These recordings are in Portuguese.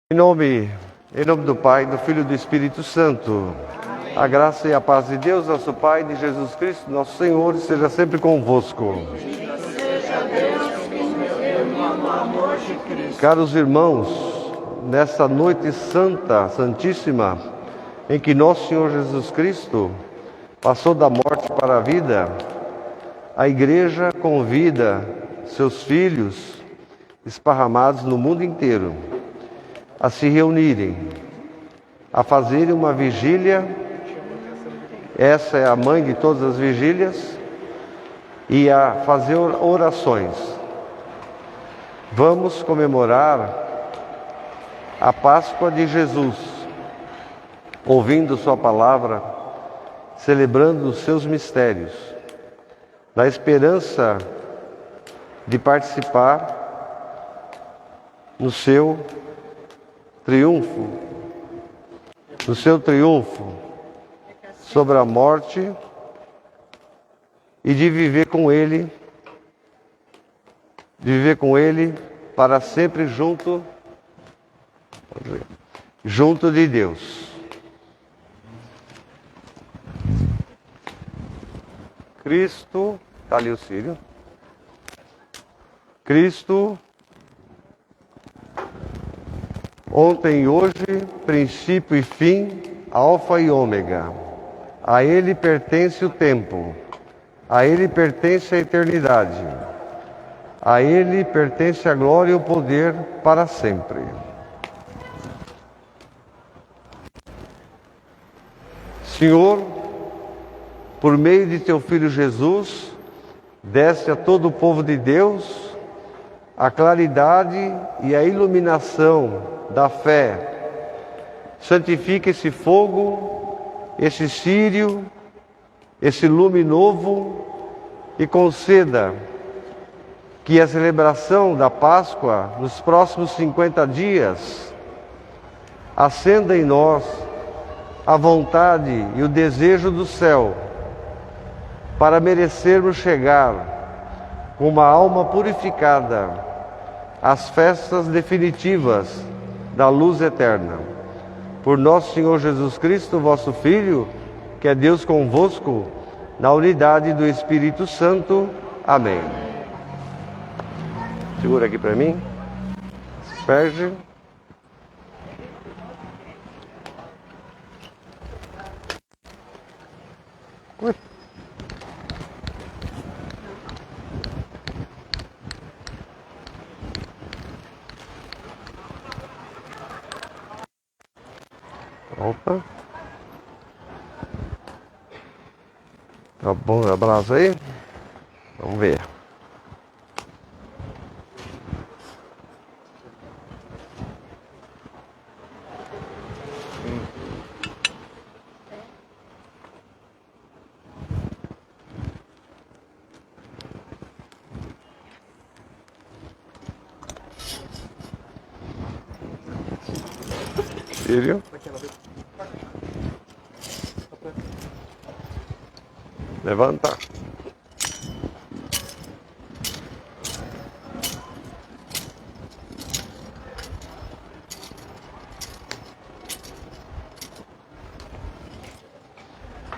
Em nome do Pai, do Filho e do Espírito Santo. Amém. A graça e a paz de Deus, nosso Pai, de Jesus Cristo, nosso Senhor, esteja sempre convosco. Seja Deus que nos reuniu no amor de Cristo. Caros irmãos, nesta noite santa, santíssima, em que nosso Senhor Jesus Cristo passou da morte para a vida, a Igreja convida seus filhos esparramados no mundo inteiro a se reunirem, a fazerem uma vigília. Essa é a mãe de todas as vigílias, e a fazer orações. Vamos comemorar a Páscoa de Jesus, ouvindo sua palavra, celebrando os seus mistérios, na esperança de participar no seu triunfo sobre a morte e de viver com Ele para sempre junto de Deus. Cristo, está ali o Sírio. Cristo, ontem e hoje, princípio e fim, alfa e ômega. A Ele pertence o tempo, a Ele pertence a eternidade, a Ele pertence a glória e o poder para sempre. Senhor, por meio de Teu Filho Jesus, deste a todo o povo de Deus a claridade e a iluminação da fé. Santifica esse fogo, esse círio, esse lume novo, e conceda que a celebração da Páscoa, nos próximos 50 dias, acenda em nós a vontade e o desejo do céu, para merecermos chegar com uma alma purificada às festas definitivas da luz eterna. Por nosso Senhor Jesus Cristo, vosso Filho, que é Deus convosco, na unidade do Espírito Santo. Amém. Segura aqui para mim. Asperge. Opa. Tá bom, abraço aí. Vamos ver. Sírio. Levanta.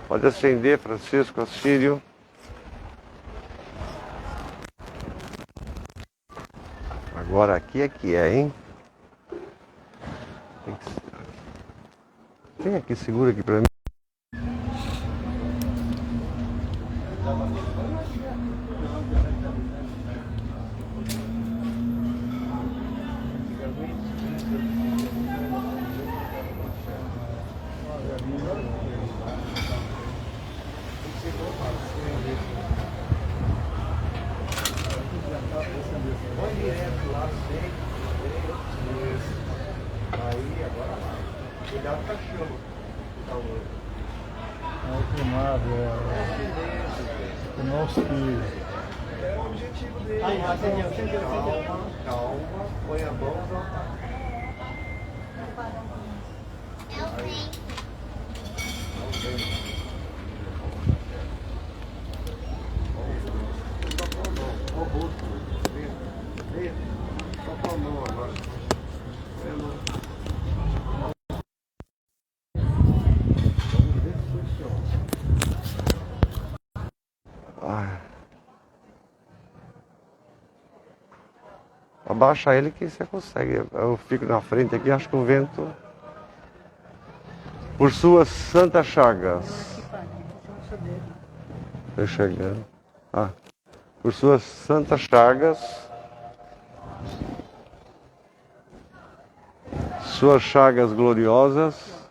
Pode acender, Francisco, Sírio. Agora aqui é que é, hein? Quem é que segura aqui pra mim? Calma, põe a mão. Só com a mão agora. abaixa ele que você consegue. Eu fico na frente aqui, acho que o vento... Por suas santas chagas. Estou chegando. Por suas santas chagas. Suas chagas gloriosas.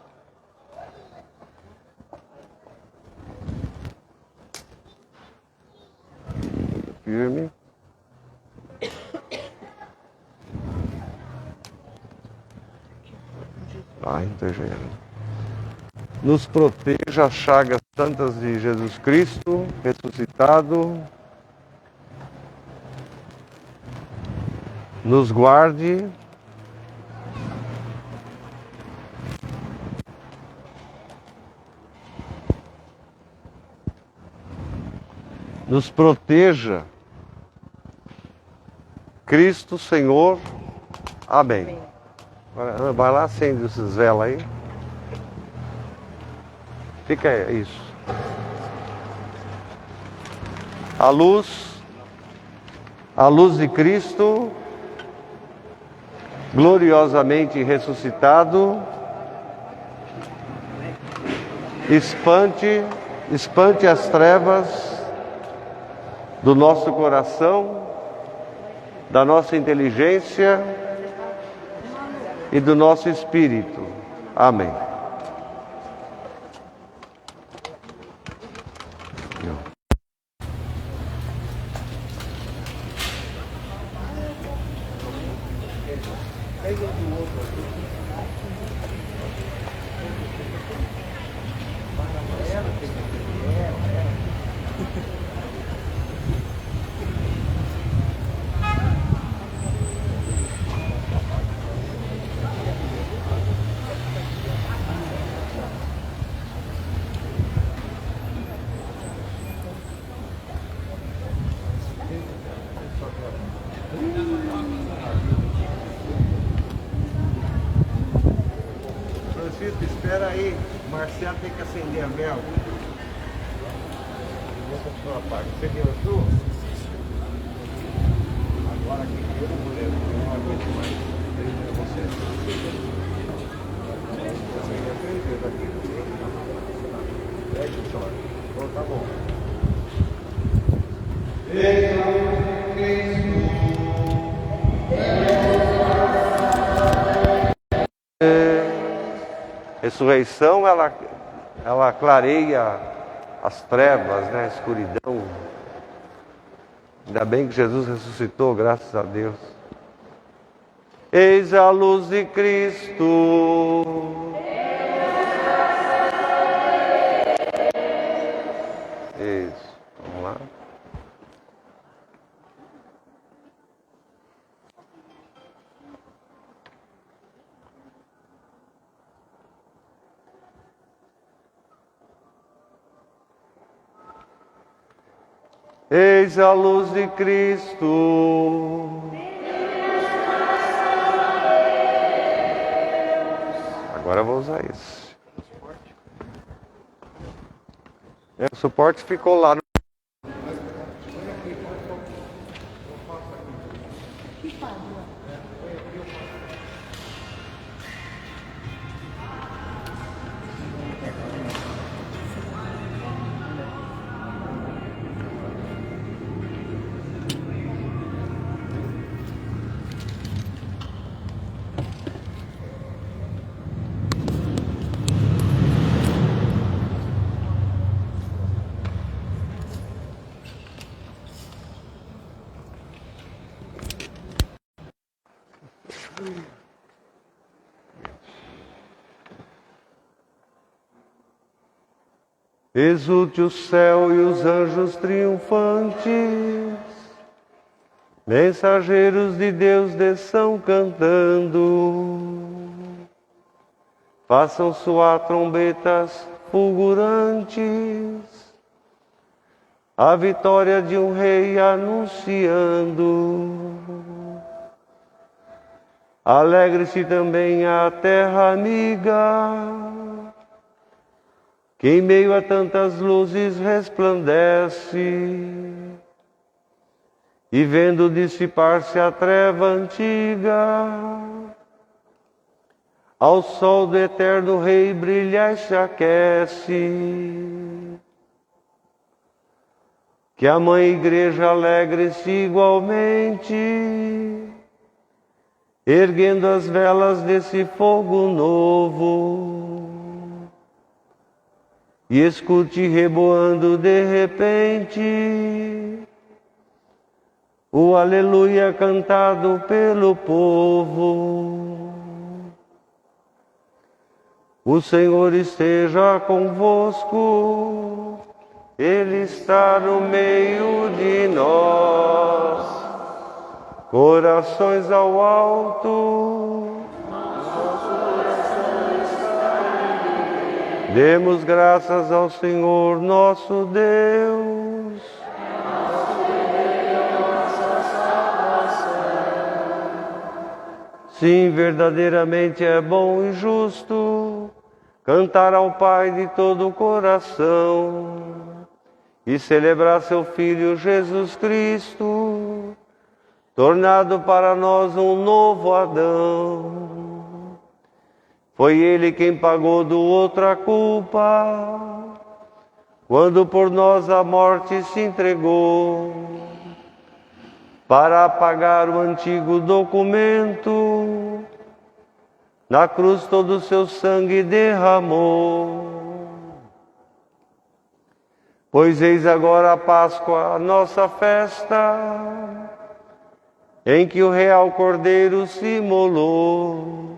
Firme. Estou chegando. Nos proteja as chagas santas de Jesus Cristo, ressuscitado. Nos guarde. Nos proteja. Cristo Senhor. Amém. Agora, vai lá, acende essas velas aí. Fica aí, isso. A luz de Cristo, gloriosamente ressuscitado, espante as trevas do nosso coração, da nossa inteligência e do nosso espírito. Amém. Francisco, espera aí. Marcelo tem que acender a vela. Vou continuar a parte. Você deu a sua? Agora aqui eu não vou ler, eu não aguento mais. É você. Pede só. Então tá bom. Ressurreição, ela clareia as trevas, né, a escuridão. Ainda bem que Jesus ressuscitou, graças a Deus. Eis a luz de Cristo. Isso, vamos lá. Eis a luz de Cristo. Agora eu vou usar isso. O suporte ficou lá no... Exulte o céu e os anjos triunfantes, mensageiros de Deus desçam cantando, façam soar trombetas fulgurantes, a vitória de um rei anunciando. Alegre-se também a terra amiga, que em meio a tantas luzes resplandece, e vendo dissipar-se a treva antiga, ao sol do eterno Rei brilha e se aquece. Que a Mãe Igreja alegre-se igualmente, erguendo as velas desse fogo novo, e escute reboando de repente o aleluia cantado pelo povo. O Senhor esteja convosco, Ele está no meio de nós. Corações ao alto, demos graças ao Senhor nosso Deus. Sim, verdadeiramente é bom e justo cantar ao Pai de todo o coração e celebrar seu Filho Jesus Cristo, tornado para nós um novo Adão. Foi Ele quem pagou do outro a culpa, quando por nós a morte se entregou, para apagar o antigo documento. Na cruz todo o seu sangue derramou. Pois eis agora a Páscoa, a nossa festa, em que o real Cordeiro se imolou,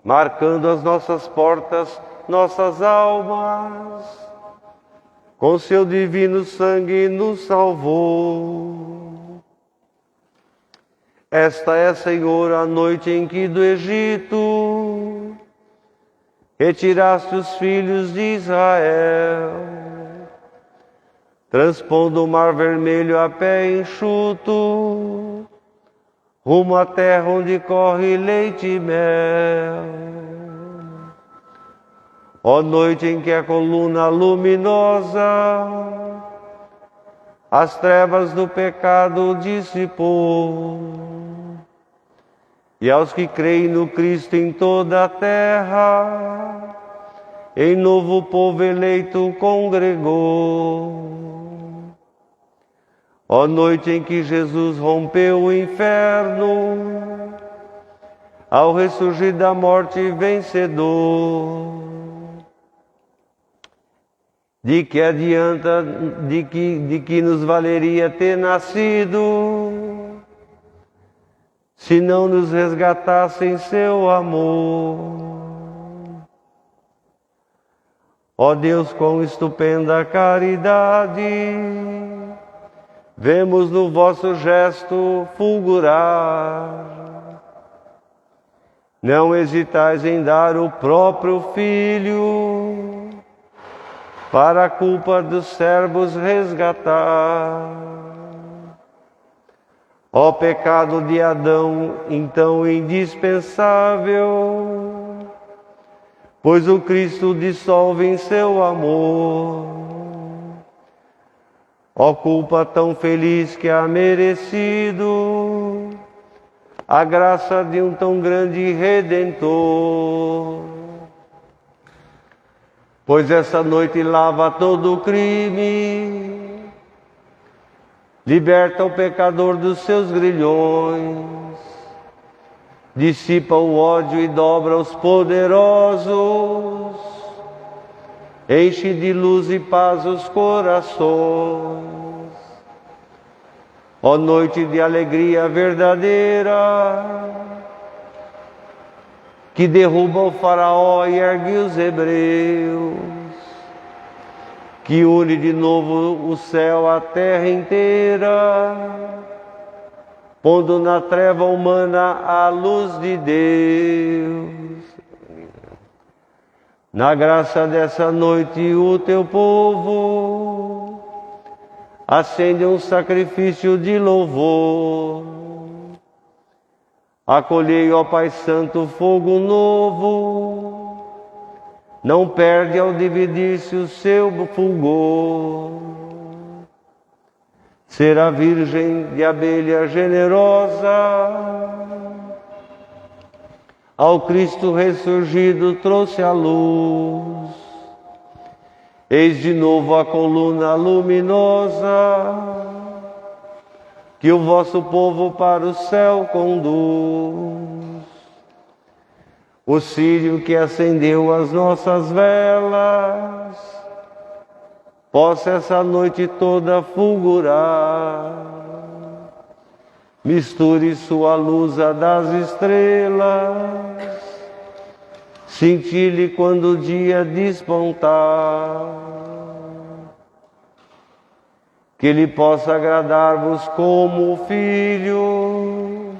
marcando as nossas portas, nossas almas, com seu divino sangue nos salvou. Esta é, Senhor, a noite em que do Egito retiraste os filhos de Israel, transpondo o mar vermelho a pé enxuto, rumo à terra onde corre leite e mel. Ó noite em que a coluna luminosa as trevas do pecado dissipou, e aos que creem no Cristo em toda a terra, em novo povo eleito congregou. Ó noite em que Jesus rompeu o inferno, ao ressurgir da morte vencedor. De que adianta, de que nos valeria ter nascido, se não nos resgatassem seu amor? Ó Deus, quão estupenda caridade, vemos no vosso gesto fulgurar. Não hesitais em dar o próprio Filho, para a culpa dos servos resgatar. Ó pecado de Adão, então indispensável, pois o Cristo dissolve em seu amor. Ó culpa tão feliz que há merecido a graça de um tão grande Redentor. Pois essa noite lava todo o crime, liberta o pecador dos seus grilhões, dissipa o ódio e dobra os poderosos, enche de luz e paz os corações. Ó noite de alegria verdadeira, que derruba o faraó e ergue os hebreus, que une de novo o céu à terra inteira, pondo na treva humana a luz de Deus. Na graça dessa noite o teu povo acende um sacrifício de louvor. Acolhei, ó Pai Santo, fogo novo, não perde ao dividir-se o seu fulgor. ser a Virgem de abelha generosa, ao Cristo ressurgido trouxe a luz. Eis de novo a coluna luminosa, que o vosso povo para o céu conduz. O círio que acendeu as nossas velas, possa essa noite toda fulgurar. Misture sua luz à das estrelas, cintile quando o dia despontar. Que ele possa agradar-vos como o Filho,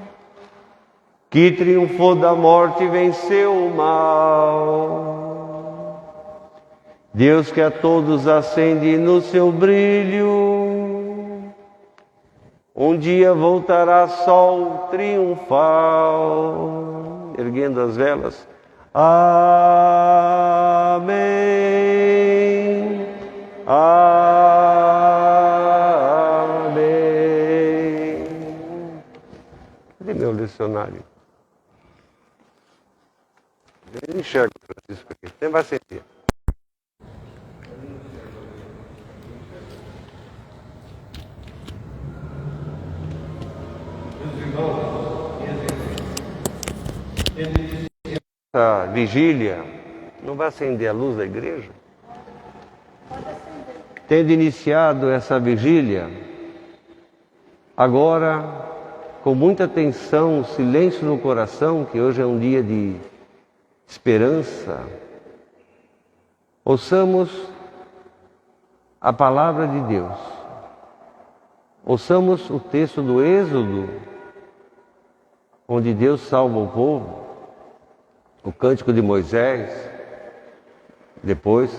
que triunfou da morte e venceu o mal. Deus que a todos acende no seu brilho, um dia voltará sol triunfal. Erguendo as velas. Amém. Amém. Cadê meu lecionário? Eu não enxergo o Francisco aqui. Nem vai sentir. Essa vigília não vai acender a luz da igreja? Tendo iniciado essa vigília, agora, com muita atenção, silêncio no coração, que hoje é um dia de esperança, ouçamos a palavra de Deus. Ouçamos o texto do Êxodo, onde Deus salva o povo, o cântico de Moisés. Depois,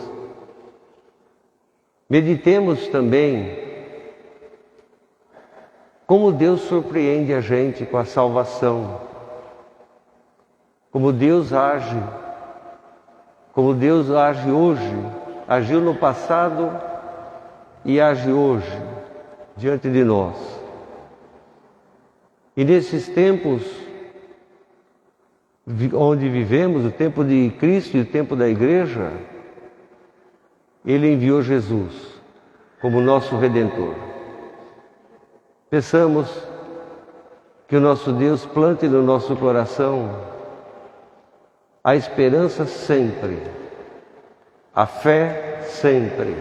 meditemos também como Deus surpreende a gente com a salvação, como Deus age hoje, agiu no passado e age hoje diante de nós. E nesses tempos onde vivemos, o tempo de Cristo e o tempo da Igreja, Ele enviou Jesus como nosso Redentor. Peçamos que o nosso Deus plante no nosso coração a esperança sempre, a fé sempre,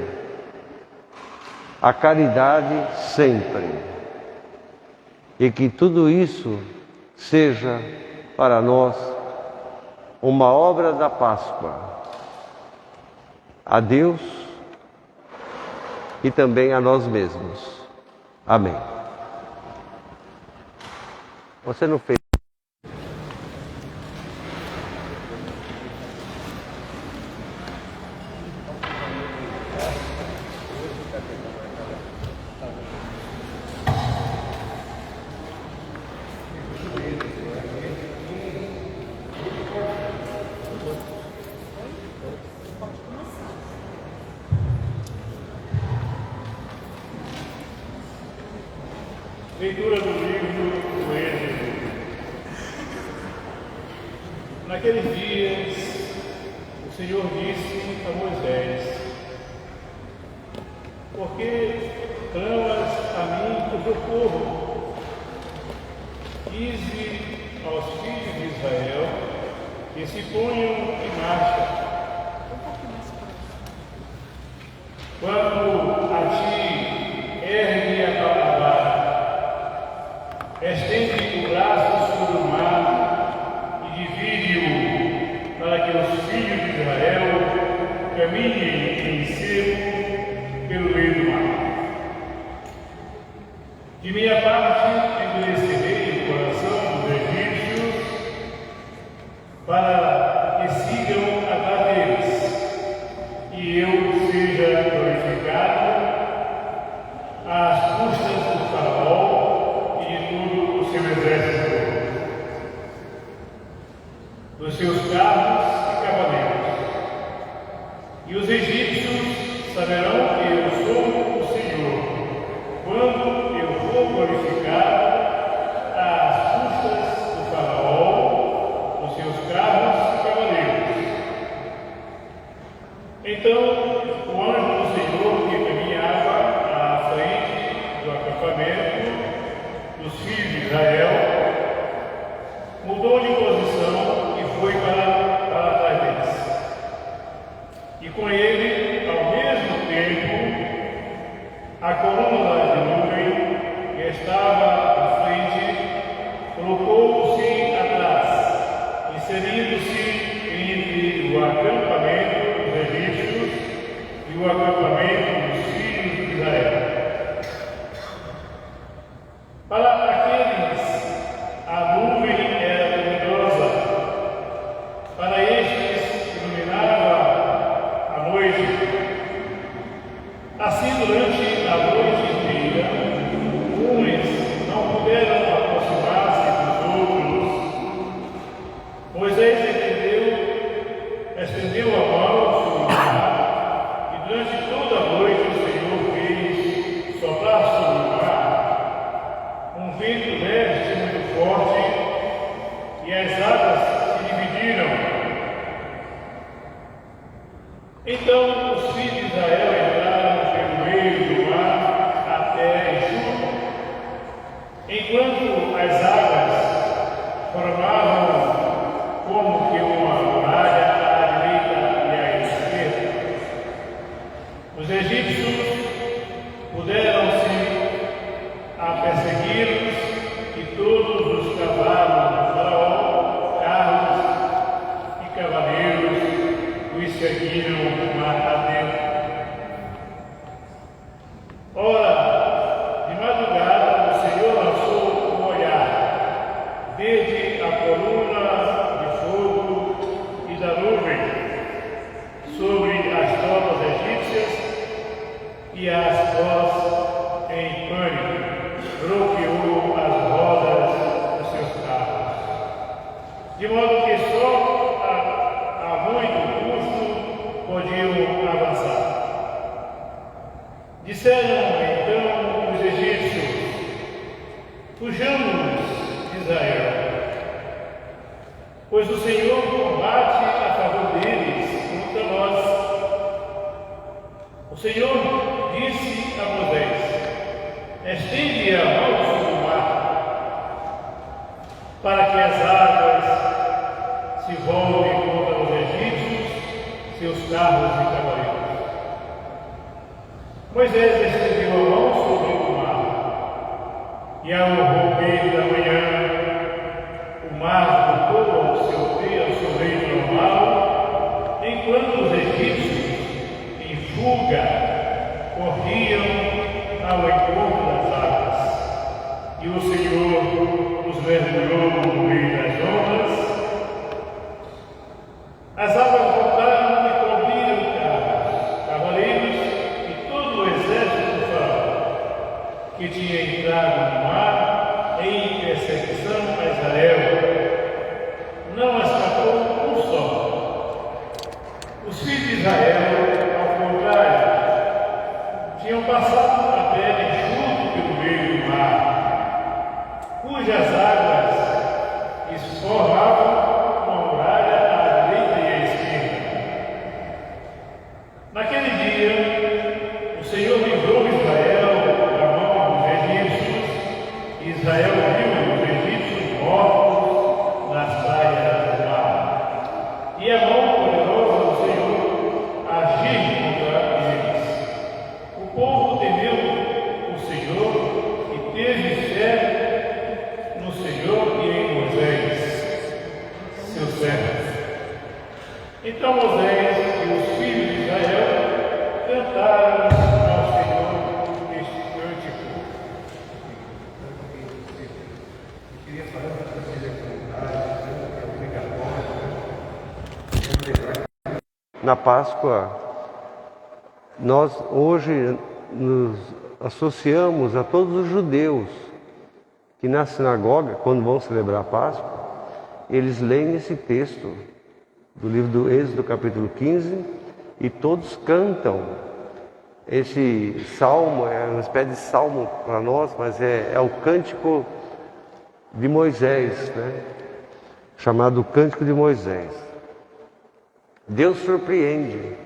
a caridade sempre, e que tudo isso seja para nós uma obra da Páscoa, a Deus e também a nós mesmos. Amém. Você não fez? Leitura do livro do Êxodo. Naqueles dias, o Senhor disse a Moisés: por que clamas a mim o teu povo? Dize aos filhos de Israel que se ponham em marcha. Quando a ti ergue a vara, estende o braço sobre o mar e divide-o, para que os filhos de Israel caminhem em seco pelo meio do mar. De minha parte, endurecerei o coração dos egípcios, para que sigam atrás deles, e eu seja glorificado às custas do Faraó e de todo o seu exército, dos seus carros e cavaleiros. E os egípcios saberão que eu sou o Senhor, quando do acampamento dos filhos de Israel. Para aqueles, a nuvem era luminosa, para estes iluminava a noite. Assim, durante a noite inteira, uns não puderam aproximar-se dos outros. Moisés estendeu a mão sobre o mar, e durante toda a noite o Senhor fez soprar sobre o mar um vento leste muito forte, e as águas se dividiram. Então os filhos de Israel entraram pelo meio do mar até Enxuta, enquanto as águas formavam como que uma muralha à direita e à esquerda. Os egípcios puderam-se a persegui-los, e todos os cavalos do faraó, carros e cavaleiros, os seguiram mar adentro. Ora, de madrugada o Senhor lançou um olhar desde a coluna de fogo e da nuvem sobre as tropas egípcias, e as pôs em pânico, bloqueou as rodas dos seus carros, de modo que só a muito custo podiam avançar. Disseram então os egípcios: fujamos de Israel, pois o Senhor combate a favor deles contra nós. O Senhor disse a Moisés: estende a mão sobre o mar, para que as águas se voltem contra os egípcios, seus carros e cavaleiros. Moisés estendeu a mão sobre o mar, e ao romper da manhã, o mar voltou ao seu leito normal, enquanto os egípcios, em fuga, corriam ao encontro das águas. E o Senhor os mergulhou no meio das ondas. As águas voltaram e cobriram carros, cavaleiros e todo o exército do faraó, que tinha entrado no mar em perseguição a Israel. Não escapou um só. Os filhos de Israel, ao contrário, tinham passado a pé enxuto pelo meio do mar, cujas águas esforravam uma muralha à direita e à esquerda. Naquele dia, o Senhor livrou Israel da mão dos egípcios, e Israel viu os egípcios mortos nas praias do mar, e a mão poderosa do Senhor agir contra eles. O povo temeu o Senhor e teve fé no Senhor e em Moisés, seu servo. Então Moisés e os filhos de Israel cantaram ao Senhor este cântico. Queria falar para vocês que é obrigatório. Na Páscoa, nós hoje nos associamos a todos os judeus que na sinagoga, quando vão celebrar a Páscoa, eles leem esse texto do livro do Êxodo, capítulo 15, e todos cantam. Esse salmo é uma espécie de salmo para nós, mas é o cântico de Moisés, né? Chamado Cântico de Moisés. Deus surpreende.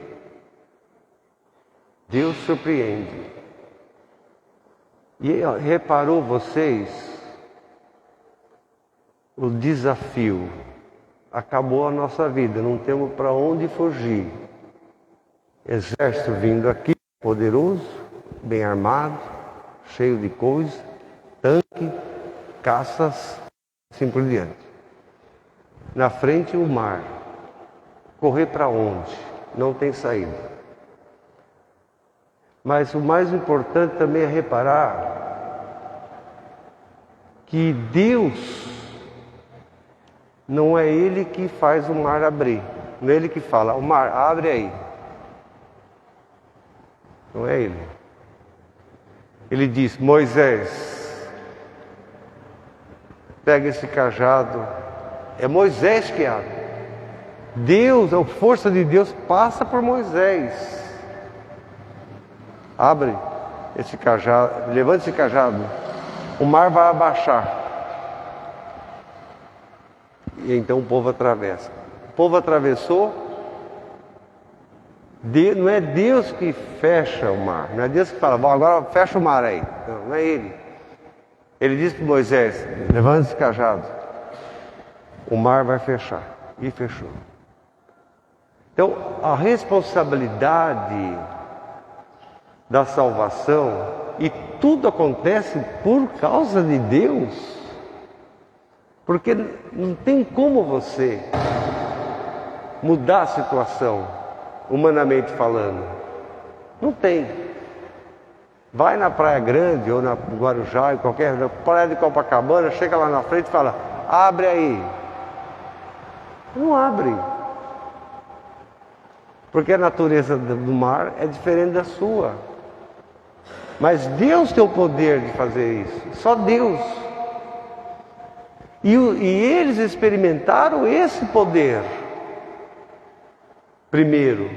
Deus surpreende. E reparou vocês o desafio? Acabou a nossa vida, não temos para onde fugir. Exército vindo aqui, poderoso, bem armado, cheio de coisas, tanque, caças, assim por diante. Na frente o mar. Correr para onde? Não tem saída. Mas o mais importante também é reparar que Deus não é Ele que faz o mar abrir. Não é Ele que fala, o mar, abre aí. Não é Ele. Ele diz, Moisés, pega esse cajado. É Moisés que abre. Deus, a força de Deus passa por Moisés. Abre esse cajado, levanta esse cajado. O mar vai abaixar. E então o povo atravessa. O povo atravessou. Não é Deus que fecha o mar. Não é Deus que fala, bom, agora fecha o mar aí. Não é Ele. Ele disse para Moisés, levanta esse cajado. O mar vai fechar. E fechou. Então, a responsabilidade da salvação, e tudo acontece por causa de Deus. Porque não tem como você mudar a situação, humanamente falando. Não tem. Vai na Praia Grande ou na Guarujá, em qualquer praia de Copacabana, chega lá na frente e fala, abre aí. Não abre. Porque a natureza do mar é diferente da sua. Mas Deus tem o poder de fazer isso. Só Deus. E eles experimentaram esse poder. Primeiro.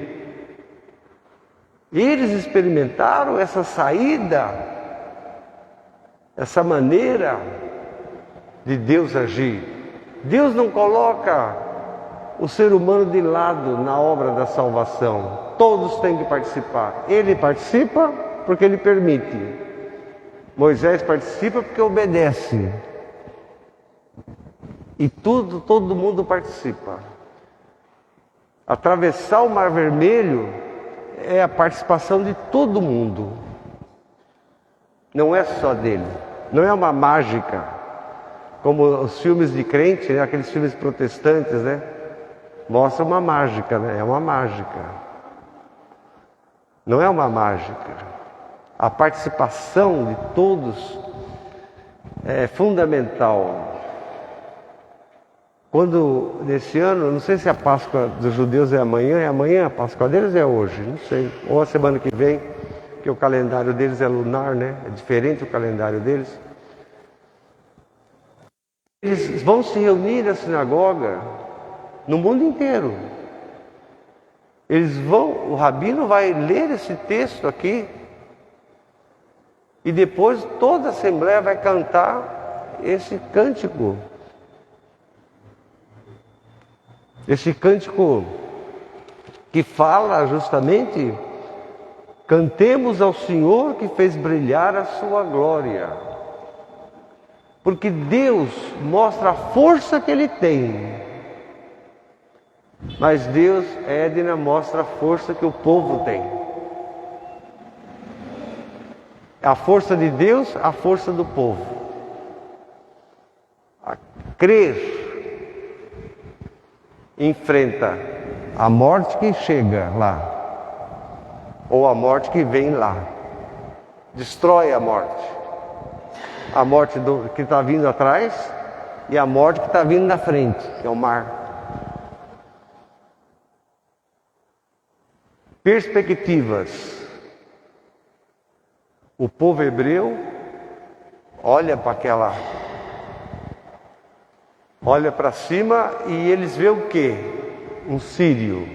Eles experimentaram essa saída, essa maneira de Deus agir. Deus não coloca o ser humano de lado na obra da salvação. Todos têm que participar. Ele participa porque ele permite. Moisés participa porque obedece. E todo mundo participa. Atravessar o Mar Vermelho é a participação de todo mundo. Não é só dele. Não é uma mágica. Como os filmes de crente, né? Aqueles filmes protestantes, né? Mostra uma mágica, né? É uma mágica. Não é uma mágica. A participação de todos é fundamental. Quando, nesse ano, não sei se a Páscoa dos judeus é amanhã a Páscoa deles é hoje, não sei. Ou a semana que vem, porque o calendário deles é lunar, né? É diferente o calendário deles. Eles vão se reunir na sinagoga no mundo inteiro. O rabino vai ler esse texto aqui e depois toda a assembleia vai cantar esse cântico. Esse cântico que fala justamente, cantemos ao Senhor que fez brilhar a sua glória. Porque Deus mostra a força que Ele tem. Mas Deus, Edna, mostra a força que o povo tem. A força de Deus, a força do povo. A crer enfrenta a morte que chega lá, ou a morte que vem lá. Destrói a morte. A morte que está vindo atrás e a morte que está vindo na frente, que é o mar. Perspectivas. O povo hebreu olha para cima e eles vê o quê? Um círio,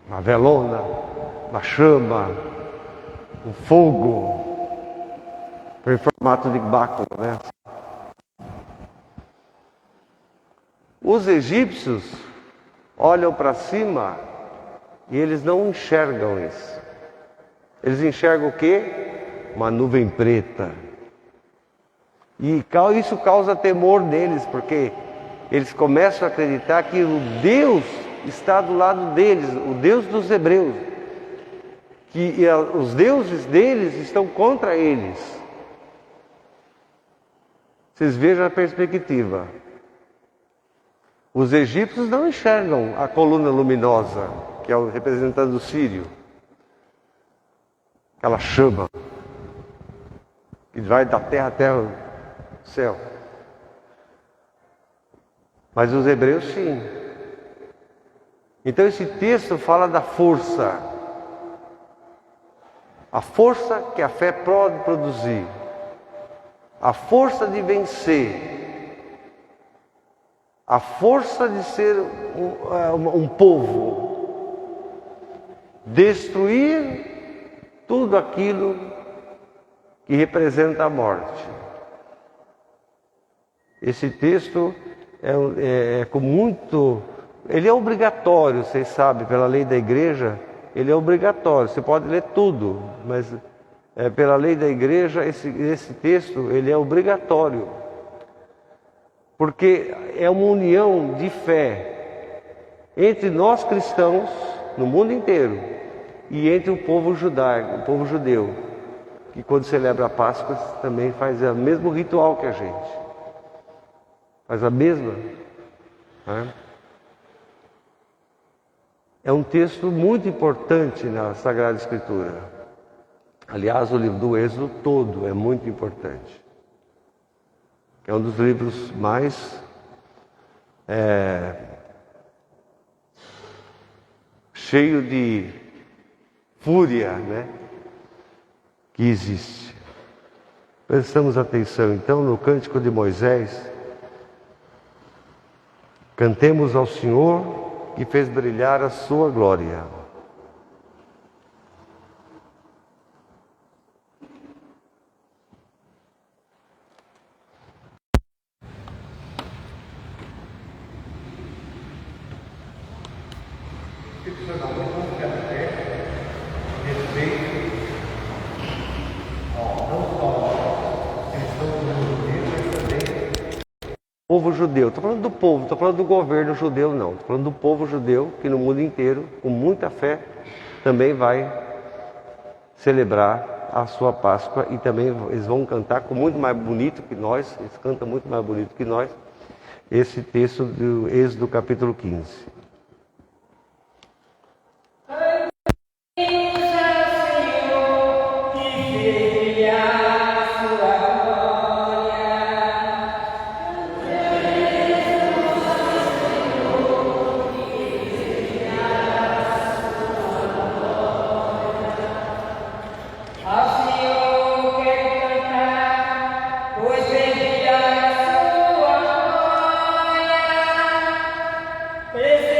uma velona, uma chama, um fogo, em formato de báculo, né? Os egípcios olham para cima e eles não enxergam isso. Eles enxergam o quê? Uma nuvem preta. E isso causa temor deles, porque eles começam a acreditar que o Deus está do lado deles, o Deus dos hebreus. Que os deuses deles estão contra eles. Vocês vejam a perspectiva. Os egípcios não enxergam a coluna luminosa, que é o representante do Sírio. aquela chama que vai da terra até o céu. Mas os hebreus sim. Então esse texto fala da força. A força que a fé pode produzir. A força de vencer. A força de ser um povo. Destruir tudo aquilo que representa a morte. Esse texto com muito... Ele é obrigatório, vocês sabem, pela lei da igreja, ele é obrigatório. Você pode ler tudo, mas pela lei da igreja, esse texto, ele é obrigatório. Porque é uma união de fé entre nós cristãos, no mundo inteiro, e entre o povo judaico, o povo judeu, que quando celebra a Páscoa também faz o mesmo ritual que a gente. Faz a mesma. Né? É um texto muito importante na Sagrada Escritura. Aliás, o livro do Êxodo todo é muito importante. É um dos livros mais cheio de fúria, né, que existe. Prestamos atenção então no Cântico de Moisés. Cantemos ao Senhor que fez brilhar a sua glória. Povo judeu, estou falando do povo, estou falando do governo judeu não, estou falando do povo judeu que no mundo inteiro, com muita fé, também vai celebrar a sua Páscoa e também eles vão cantar com muito mais bonito que nós, eles cantam muito mais bonito que nós, esse texto do Êxodo capítulo 15. Presente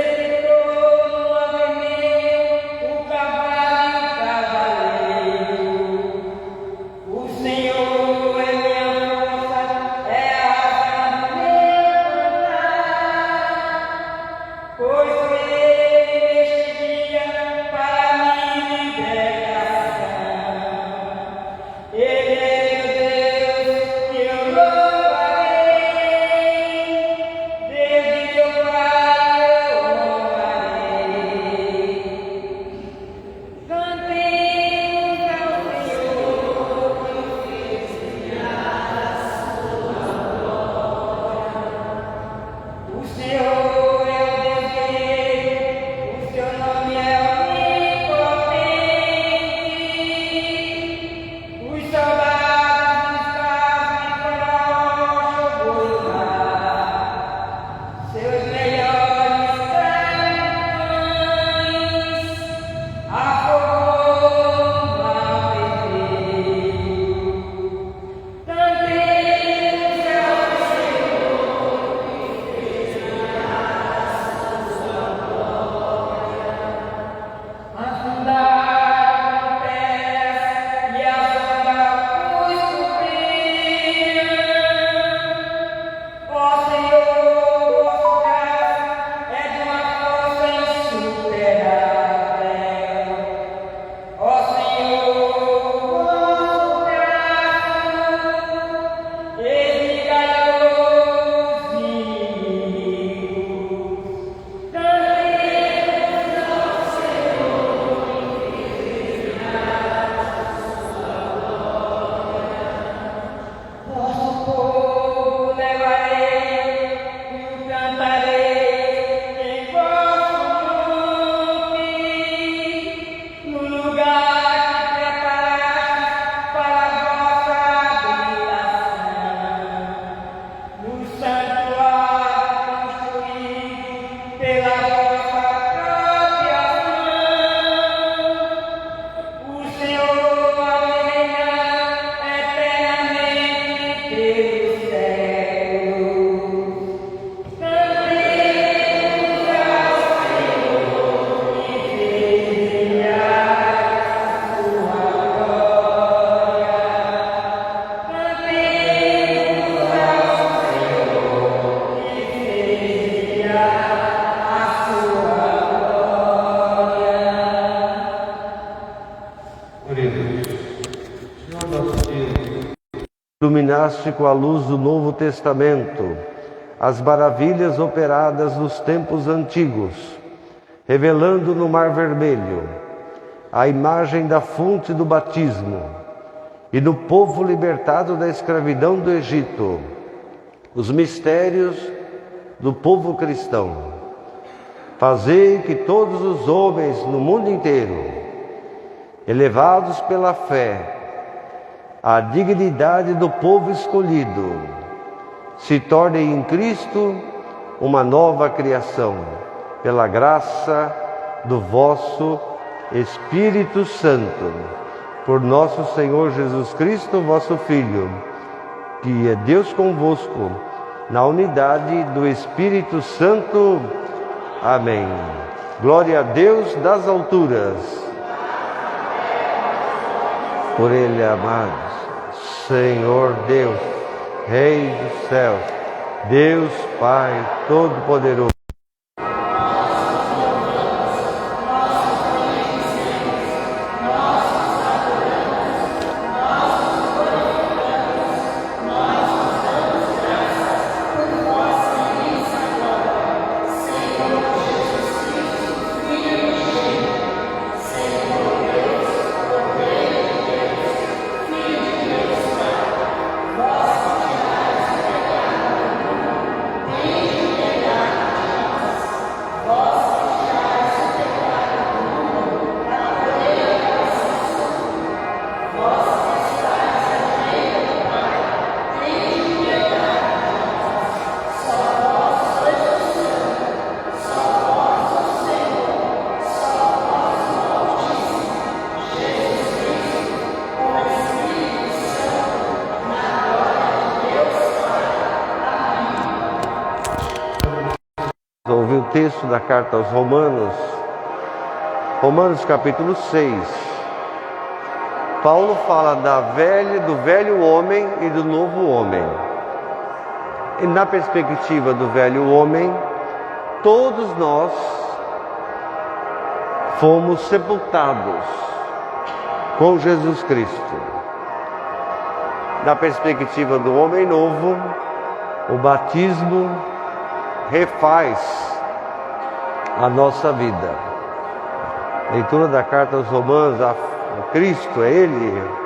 Iluminaste com a luz do Novo Testamento as maravilhas operadas nos tempos antigos, revelando no Mar Vermelho a imagem da fonte do batismo e no povo libertado da escravidão do Egito, os mistérios do povo cristão. Fazei que todos os homens no mundo inteiro, elevados pela fé, à dignidade do povo escolhido, se tornem em Cristo uma nova criação, pela graça do vosso Espírito Santo, por nosso Senhor Jesus Cristo, vosso Filho, que é Deus convosco, na unidade do Espírito Santo. Amém. Glória a Deus das alturas. Por Ele amados, Senhor Deus, Rei dos céus, Deus Pai Todo-Poderoso. Ouvi o texto da carta aos Romanos, Romanos capítulo 6. Paulo fala do velho homem e do novo homem. E na perspectiva do velho homem, todos nós fomos sepultados com Jesus Cristo. Na perspectiva do homem novo, o batismo refaz a nossa vida. Leitura da carta aos Romanos, a Cristo, é Ele.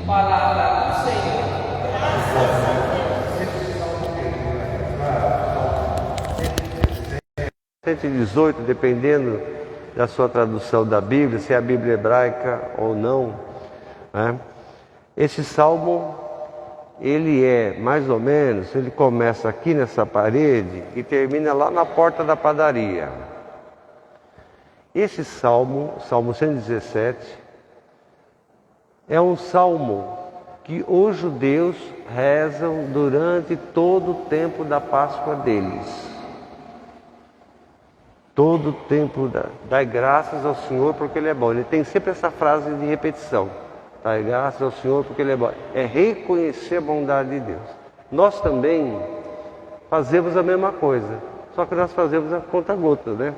Palavra do Senhor. 118, dependendo da sua tradução da Bíblia, se é a Bíblia hebraica ou não, né? Esse salmo, ele é mais ou menos, ele começa aqui nessa parede e termina lá na porta da padaria. Esse salmo, Salmo 117, é um salmo que os judeus rezam durante todo o tempo da Páscoa deles. todo tempo dai graças ao Senhor porque Ele é bom. Ele tem sempre essa frase de repetição. Dai graças ao Senhor porque Ele é bom. É reconhecer a bondade de Deus. Nós também fazemos a mesma coisa, só que nós fazemos a conta-gota, né?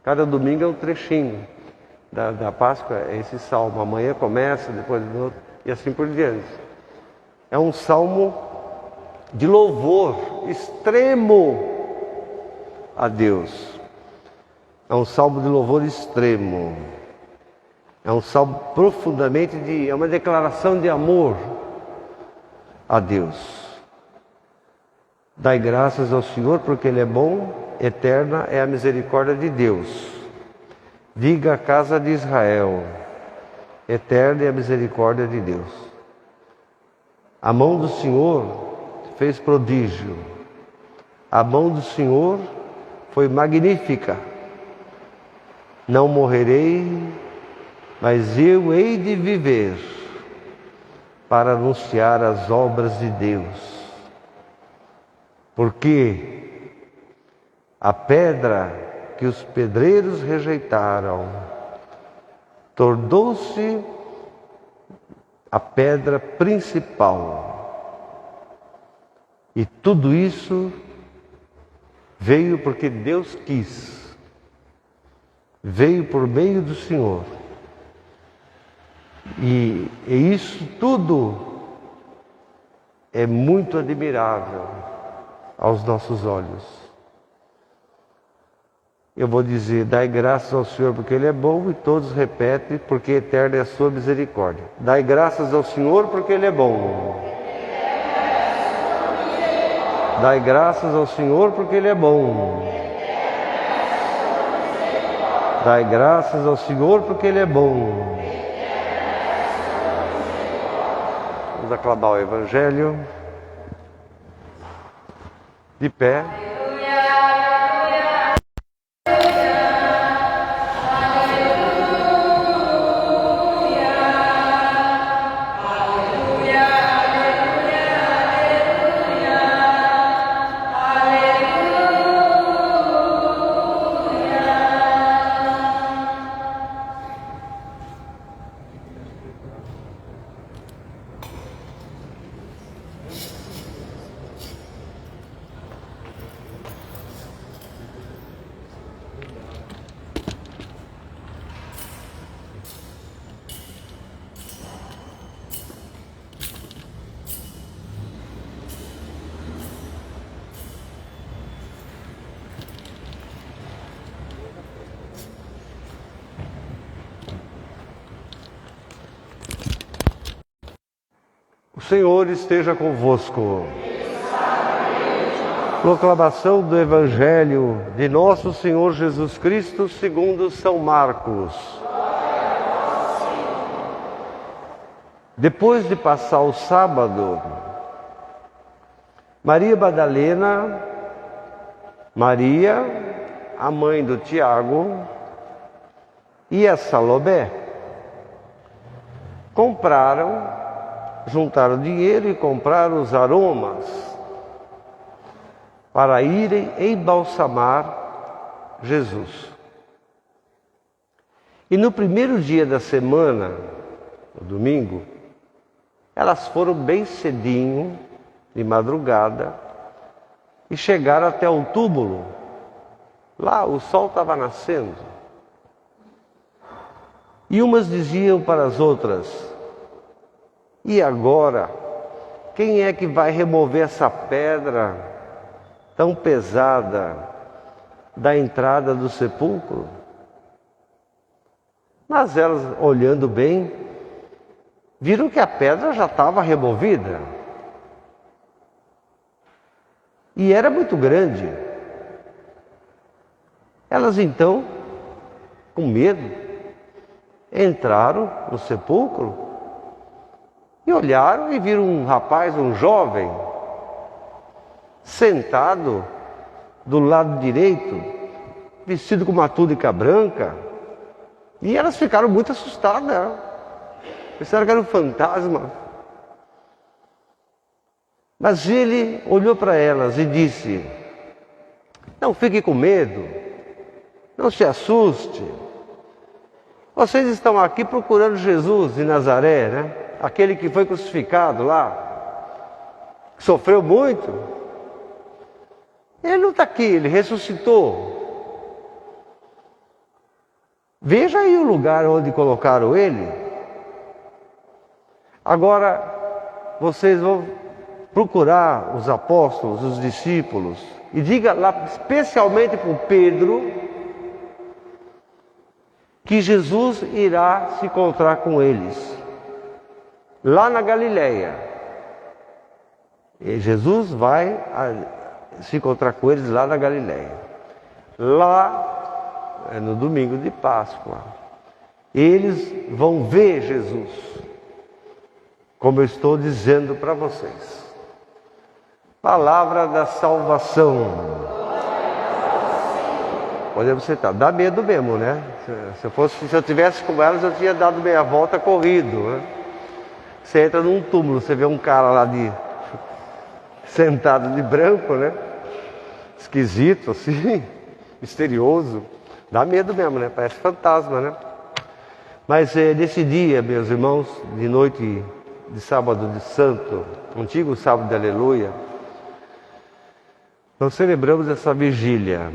Cada domingo é um trechinho da Páscoa, é esse salmo. Amanhã começa, depois do outro, e assim por diante. É um salmo de louvor extremo a Deus. É um salmo de louvor extremo. É um salmo profundamente é uma declaração de amor a Deus. Dai graças ao Senhor porque Ele é bom, eterna é a misericórdia de Deus. Diga à casa de Israel, eterna é a misericórdia de Deus. A mão do Senhor fez prodígio. A mão do Senhor foi magnífica. Não morrerei, mas eu hei de viver para anunciar as obras de Deus. Porque a pedra que os pedreiros rejeitaram tornou-se a pedra principal. E tudo isso veio porque Deus quis. Veio por meio do Senhor. E isso tudo é muito admirável aos nossos olhos. Eu vou dizer, dai graças ao Senhor porque Ele é bom, e todos repetem, porque eterna é a sua misericórdia. Dai graças ao Senhor porque Ele é bom. Dai graças ao Senhor porque Ele é bom. Dai graças ao Senhor porque Ele é bom. Vamos aclamar o Evangelho. De pé. O Senhor esteja convosco. Proclamação do Evangelho de Nosso Senhor Jesus Cristo segundo São Marcos. Depois de passar o sábado, Maria Madalena, Maria, a mãe do Tiago, e a Salomé juntaram dinheiro e compraram os aromas para irem embalsamar Jesus. E no primeiro dia da semana, no domingo, elas foram bem cedinho, de madrugada, e chegaram até o túmulo. Lá o sol estava nascendo. E umas diziam para as outras: e agora, quem é que vai remover essa pedra tão pesada da entrada do sepulcro? Mas elas, olhando bem, viram que a pedra já estava removida. E era muito grande. Elas então, com medo, entraram no sepulcro e olharam e viram um rapaz, um jovem, sentado do lado direito, vestido com uma túnica branca. E elas ficaram muito assustadas. Pensaram que era um fantasma. Mas ele olhou para elas e disse: não fique com medo. Não se assuste. Vocês estão aqui procurando Jesus de Nazaré, né? Aquele que foi crucificado lá, que sofreu muito. Ele não está aqui, ele ressuscitou. Veja aí o lugar onde colocaram ele. Agora, vocês vão procurar os apóstolos, os discípulos, e diga lá, especialmente para o Pedro, que Jesus irá se encontrar com eles, lá na Galileia. E Jesus vai se encontrar com eles lá na Galileia. Lá, no domingo de Páscoa, eles vão ver Jesus, como eu estou dizendo para vocês. Palavra da salvação. Podemos sentar. Dá medo mesmo, né? Se eu tivesse com elas, eu tinha dado meia volta corrido, né? Você entra num túmulo, você vê um cara lá sentado de branco, né? Esquisito, assim, misterioso. Dá medo mesmo, né? Parece fantasma, né? Mas nesse dia, meus irmãos, de noite de sábado de santo, antigo sábado de aleluia, nós celebramos essa vigília,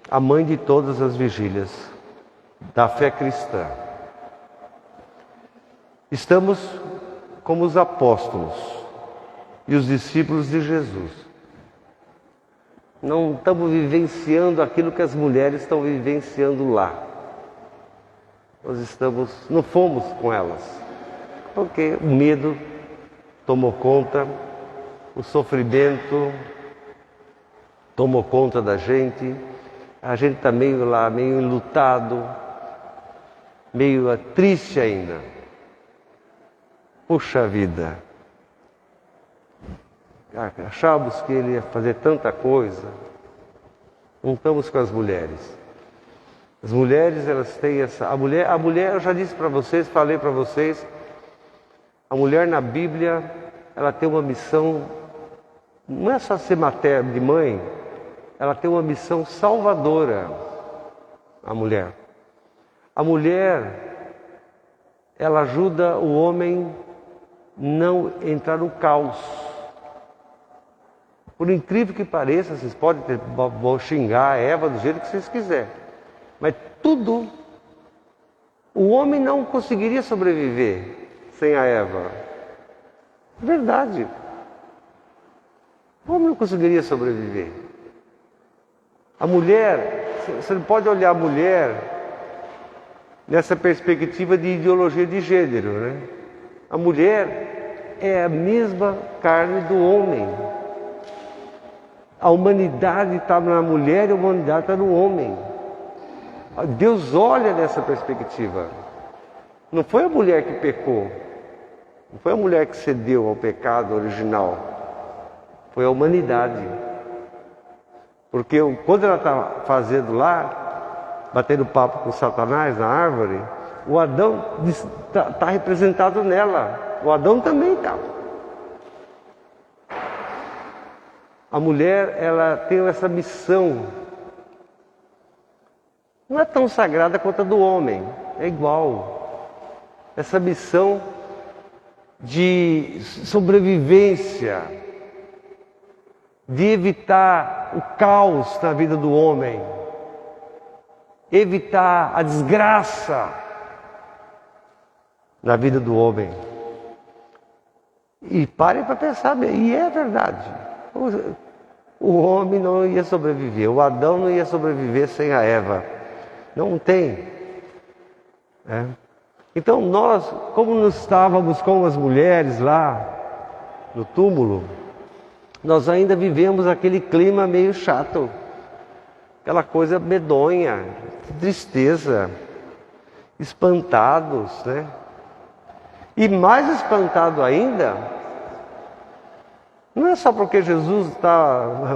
a mãe de todas as vigílias da fé cristã. Estamos como os apóstolos e os discípulos de Jesus. Não estamos vivenciando aquilo que as mulheres estão vivenciando lá. Não fomos com elas, porque o medo tomou conta, o sofrimento tomou conta da gente. A gente está meio enlutado, meio triste ainda. Puxa vida, achávamos que ele ia fazer tanta coisa. Não estamos com as mulheres. As mulheres, elas têm essa... A mulher, eu já disse para vocês, falei para vocês, a mulher na Bíblia, ela tem uma missão, não é só ser materna de mãe, ela tem uma missão salvadora, a mulher. A mulher, ela ajuda o homem não entrar no caos. Por incrível que pareça, vocês podem vão xingar a Eva do jeito que vocês quiserem, mas tudo, o homem não conseguiria sobreviver sem a Eva. Verdade. O homem não conseguiria sobreviver. A mulher, você não pode olhar a mulher nessa perspectiva de ideologia de gênero, né? A mulher é a mesma carne do homem. A humanidade está na mulher e a humanidade está no homem. Deus olha nessa perspectiva. Não foi a mulher que pecou. Não foi a mulher que cedeu ao pecado original. Foi a humanidade. Porque quando ela está fazendo lá, batendo papo com Satanás na árvore, o Adão está representado nela. O Adão também está. A mulher, ela tem essa missão. Não é tão sagrada quanto a do homem. É igual. Essa missão de sobrevivência, de evitar o caos na vida do homem, evitar a desgraça na vida do homem. E parem para pensar bem, e é verdade. O homem não ia sobreviver, o Adão não ia sobreviver sem a Eva. Não tem. Então nós, como nós estávamos com as mulheres lá no túmulo, nós ainda vivemos aquele clima meio chato, aquela coisa medonha, tristeza, espantados, né? E mais espantado ainda, não é só porque Jesus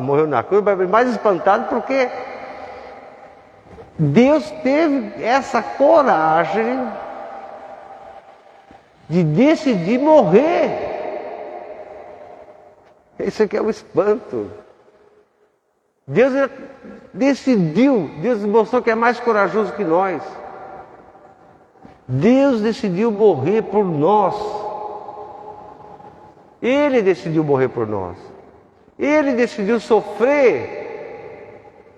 morreu na cruz, mas mais espantado porque Deus teve essa coragem de decidir morrer. Isso aqui é um espanto. Deus decidiu, Deus mostrou que é mais corajoso que nós. Deus decidiu morrer por nós. Ele decidiu morrer por nós. Ele decidiu sofrer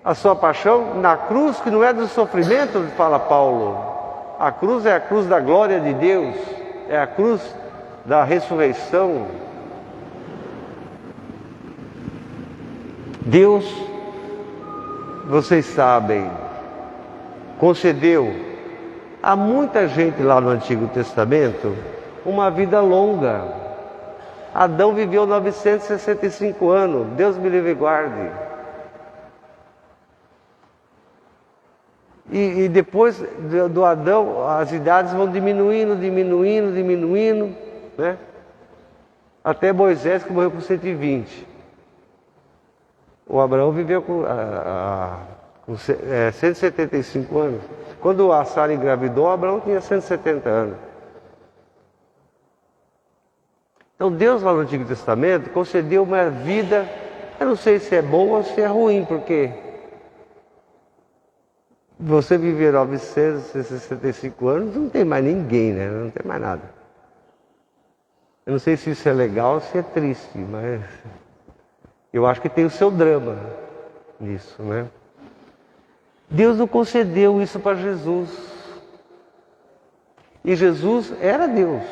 a sua paixão na cruz, que não é do sofrimento, fala Paulo. A cruz é a cruz da glória de Deus, é a cruz da ressurreição. Deus, vocês sabem, concedeu a muita gente lá no Antigo Testamento uma vida longa. Adão viveu 965 anos, Deus me livre e guarde. E depois do Adão, as idades vão diminuindo, né? Até Moisés, que morreu com 120. O Abraão viveu com 175 anos. Quando a Sara engravidou, Abraão tinha 170 anos. Então Deus lá no Antigo Testamento concedeu uma vida, eu não sei se é boa ou se é ruim, porque você viver 965 anos, não tem mais ninguém, né? Não tem mais nada. Eu não sei se isso é legal ou se é triste, mas eu acho que tem o seu drama nisso, né? Deus não concedeu isso para Jesus. E Jesus era Deus.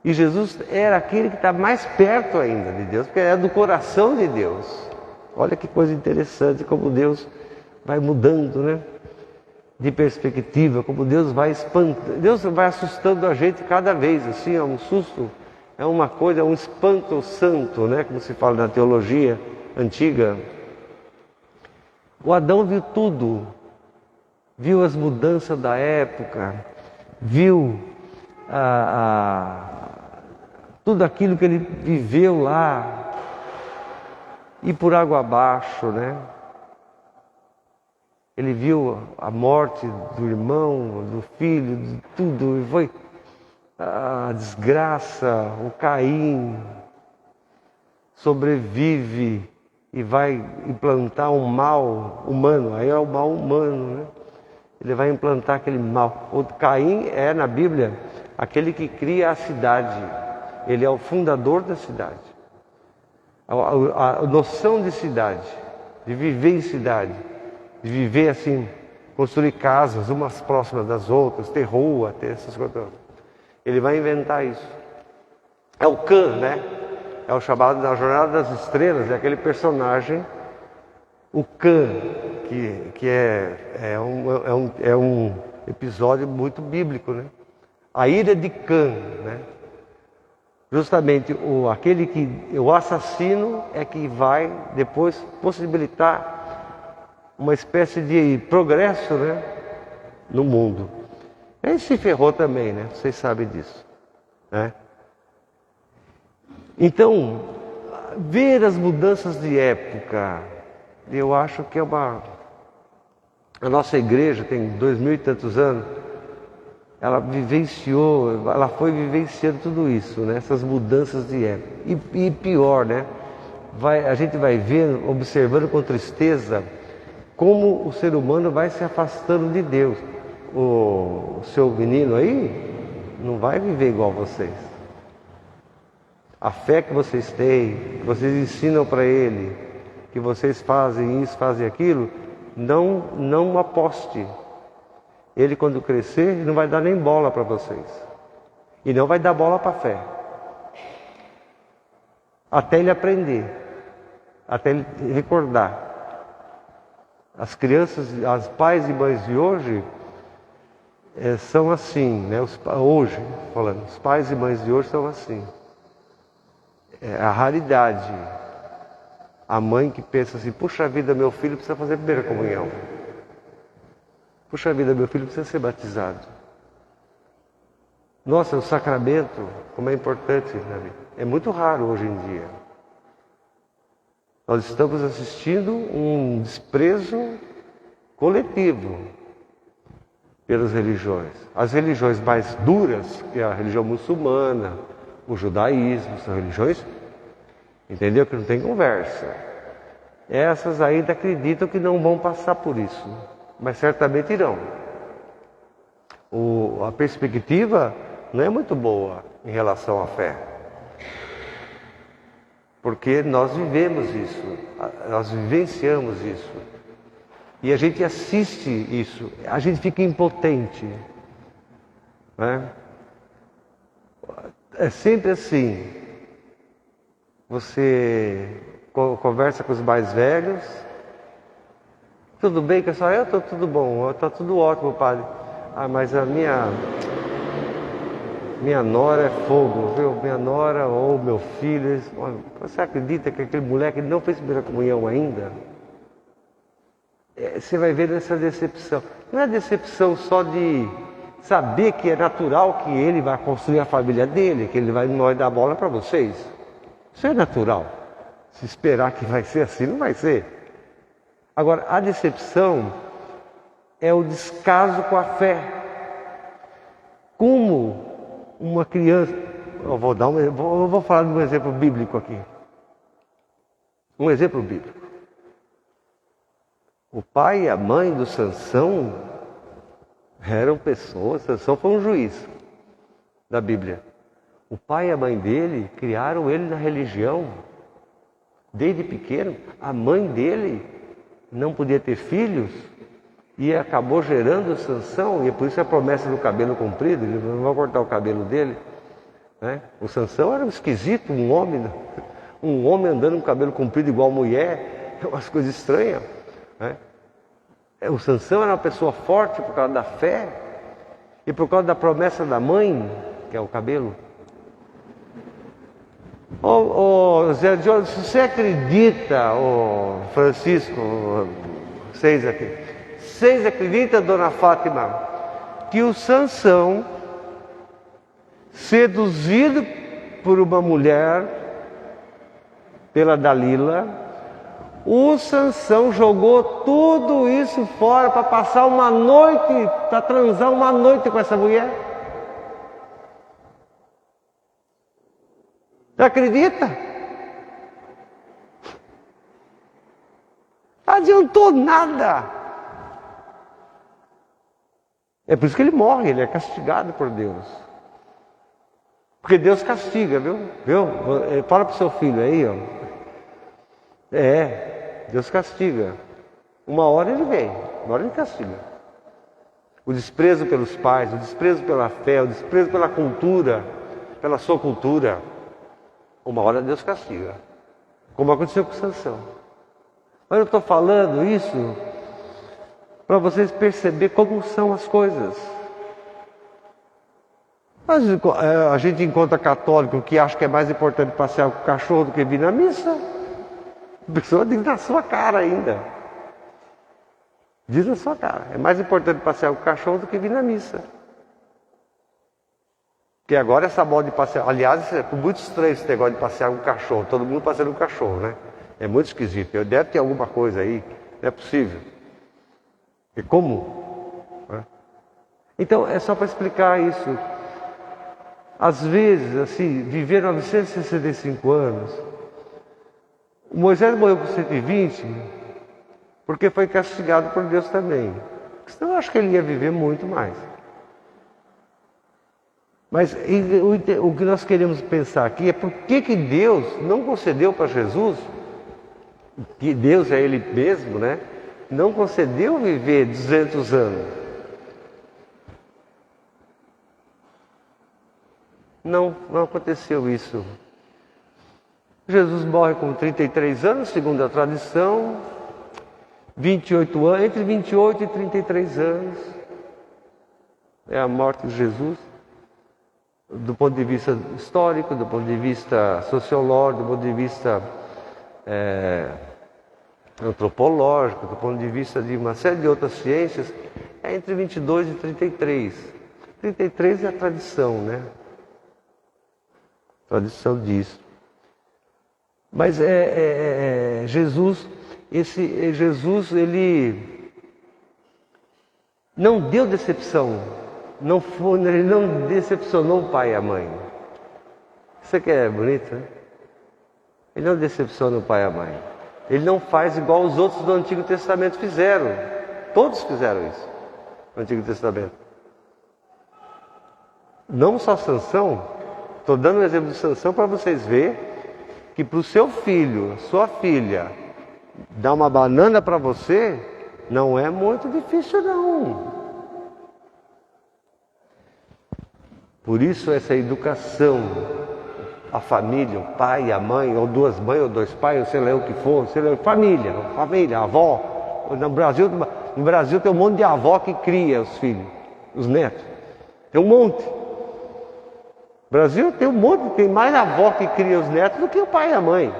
E Jesus era aquele que está mais perto ainda de Deus, porque é do coração de Deus. Olha que coisa interessante, como Deus vai mudando, né? De perspectiva, como Deus vai espantando, Deus vai assustando a gente cada vez, assim, é um susto, é uma coisa, é um espanto santo, né? Como se fala na teologia antiga. O Adão viu tudo, viu as mudanças da época, viu tudo aquilo que ele viveu lá, e por água abaixo, né? Ele viu a morte do irmão, do filho, de tudo, e foi a desgraça, o Caim sobrevive e vai implantar um mal humano, aí é o mal humano, né? Ele vai implantar aquele mal. O Caim é, na Bíblia, aquele que cria a cidade. Ele é o fundador da cidade. A noção de cidade, de viver em cidade, de viver assim, construir casas, umas próximas das outras, ter rua, ter essas coisas. Ele vai inventar isso. É o Cã, né? É o chamado da Jornada das Estrelas, é aquele personagem, o Cã, que é um episódio muito bíblico, né? A ira de Cã, né? Justamente o assassino é que vai depois possibilitar uma espécie de progresso, né, no mundo. Ele se ferrou também, né? Vocês sabem disso, né? Então, ver as mudanças de época, eu acho que é a nossa igreja tem 2000 e tantos anos, ela vivenciou, ela foi vivenciando tudo isso, né? Essas mudanças de época. E pior, né? A gente vai vendo, observando com tristeza, como o ser humano vai se afastando de Deus. O seu menino aí não vai viver igual vocês. A fé que vocês têm, que vocês ensinam para ele, que vocês fazem isso, fazem aquilo, não aposte. Ele, quando crescer, não vai dar nem bola para vocês. E não vai dar bola para a fé. Até ele aprender. Até ele recordar. As crianças, as pais e mães de hoje são assim, né? Hoje, falando, os pais e mães de hoje são assim. É a raridade. A mãe que pensa assim, puxa vida, meu filho precisa fazer a primeira comunhão. Puxa vida, meu filho precisa ser batizado. Nossa, o sacramento, como é importante na vida. É muito raro hoje em dia. Nós estamos assistindo um desprezo coletivo pelas religiões. As religiões mais duras, que é a religião muçulmana, o judaísmo, são religiões, entendeu? Que não tem conversa. essas ainda acreditam que não vão passar por isso, mas certamente irão. A perspectiva não é muito boa em relação à fé, porque nós vivemos isso, nós vivenciamos isso, e a gente assiste isso, a gente fica impotente, né? É sempre assim. Você conversa com os mais velhos. Tudo bem, pessoal? Eu estou tudo bom, está tudo ótimo, padre. Ah, mas a minha nora é fogo, viu? Minha nora ou meu filho, você acredita que aquele moleque não fez primeira comunhão ainda? Você vai ver essa decepção. Não é decepção só de saber que é natural que ele vai construir a família dele, que ele não dar bola para vocês. Isso é natural. Se esperar que vai ser assim, não vai ser. Agora, a decepção é o descaso com a fé. Como uma criança... Eu vou falar de um exemplo bíblico aqui. Um exemplo bíblico. O pai e a mãe do Sansão eram pessoas. Sansão foi um juiz da Bíblia. O pai e a mãe dele criaram ele na religião. Desde pequeno, a mãe dele não podia ter filhos e acabou gerando Sansão, e é por isso a promessa do cabelo comprido, ele não vai cortar o cabelo dele, né? O Sansão era um esquisito, um homem andando com cabelo comprido igual mulher, umas coisas estranhas, né? O Sansão era uma pessoa forte por causa da fé e por causa da promessa da mãe, que é o cabelo. Zé Diogo, se você acredita, Francisco, vocês acreditam, dona Fátima, que o Sansão, seduzido por uma mulher, pela Dalila, o Sansão jogou tudo isso fora para passar uma noite, para transar uma noite com essa mulher? Você acredita? Não adiantou nada. É por isso que ele morre, ele é castigado por Deus. Porque Deus castiga, viu? Fala para o seu filho aí, ó. Deus castiga. Uma hora ele vem, uma hora ele castiga. O desprezo pelos pais, o desprezo pela fé, o desprezo pela cultura, pela sua cultura. Uma hora Deus castiga, como aconteceu com Sansão. Mas eu estou falando isso para vocês perceberem como são as coisas. A gente encontra católico que acha que é mais importante passear com o cachorro do que vir na missa. A pessoa diz na sua cara ainda. Diz na sua cara. É mais importante passear com o cachorro do que vir na missa. Porque agora essa moda de passear... Aliás, é muito estranho esse negócio de passear com o cachorro. Todo mundo passeando com o cachorro, né? É muito esquisito. Deve ter alguma coisa aí. Não é possível. E como? Então, é só para explicar isso. Às vezes, assim, viver 965 anos... O Moisés morreu com 120 porque foi castigado por Deus também. Senão eu acho que ele ia viver muito mais. Mas o que nós queremos pensar aqui é por que Deus não concedeu para Jesus, que Deus é Ele mesmo, né? Não concedeu viver 200 anos. Não aconteceu isso. Jesus morre com 33 anos, segundo a tradição, 28 anos, entre 28 e 33 anos. É a morte de Jesus. Do ponto de vista histórico, do ponto de vista sociológico, do ponto de vista antropológico, do ponto de vista de uma série de outras ciências, é entre 22 e 33. 33 é a tradição, né? A tradição diz. Mas Jesus, ele não deu decepção. Ele não decepcionou o pai e a mãe. Isso aqui é bonito, né? Ele não decepciona o pai e a mãe. Ele não faz igual os outros do Antigo Testamento fizeram. Todos fizeram isso no Antigo Testamento. Não só Sansão, estou dando um exemplo de Sansão para vocês verem que para o seu filho, sua filha, dar uma banana para você, não é muito difícil não. Por isso essa educação, a família, o pai, a mãe, ou duas mães, ou dois pais, ou sei lá o que for, sei lá, família, a avó. No Brasil tem um monte de avó que cria os filhos, os netos. Tem um monte. No Brasil tem um monte, tem mais avó que cria os netos do que o pai e a mãe.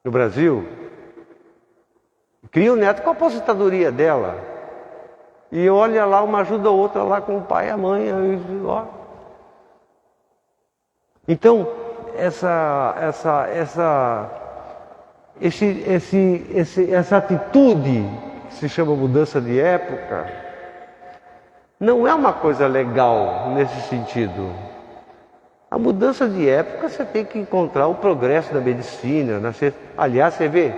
No Brasil, cria o neto com a aposentadoria dela. E olha lá, uma ajuda a outra lá com o pai e a mãe. Ó. Então, essa atitude que se chama mudança de época, não é uma coisa legal nesse sentido. A mudança de época você tem que encontrar o progresso da medicina. Aliás, você vê,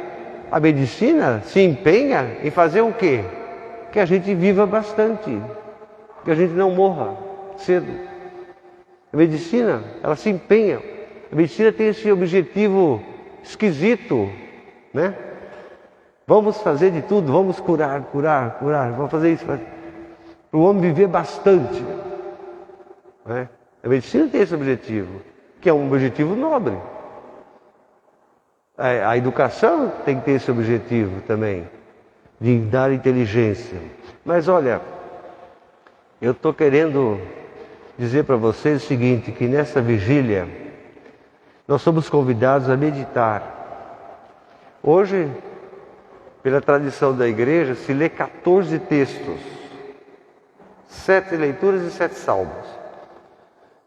a medicina se empenha em fazer o quê? Que a gente viva bastante, que a gente não morra cedo. A medicina, ela se empenha. A medicina tem esse objetivo esquisito, né? Vamos fazer de tudo, vamos curar, vamos fazer isso. Para o homem viver bastante. Né? A medicina tem esse objetivo, que é um objetivo nobre. A educação tem que ter esse objetivo também, de dar inteligência. Mas olha, eu estou querendo dizer para vocês o seguinte, que nessa vigília nós somos convidados a meditar. Hoje, pela tradição da igreja, se lê 14 textos, 7 leituras e 7 salmos.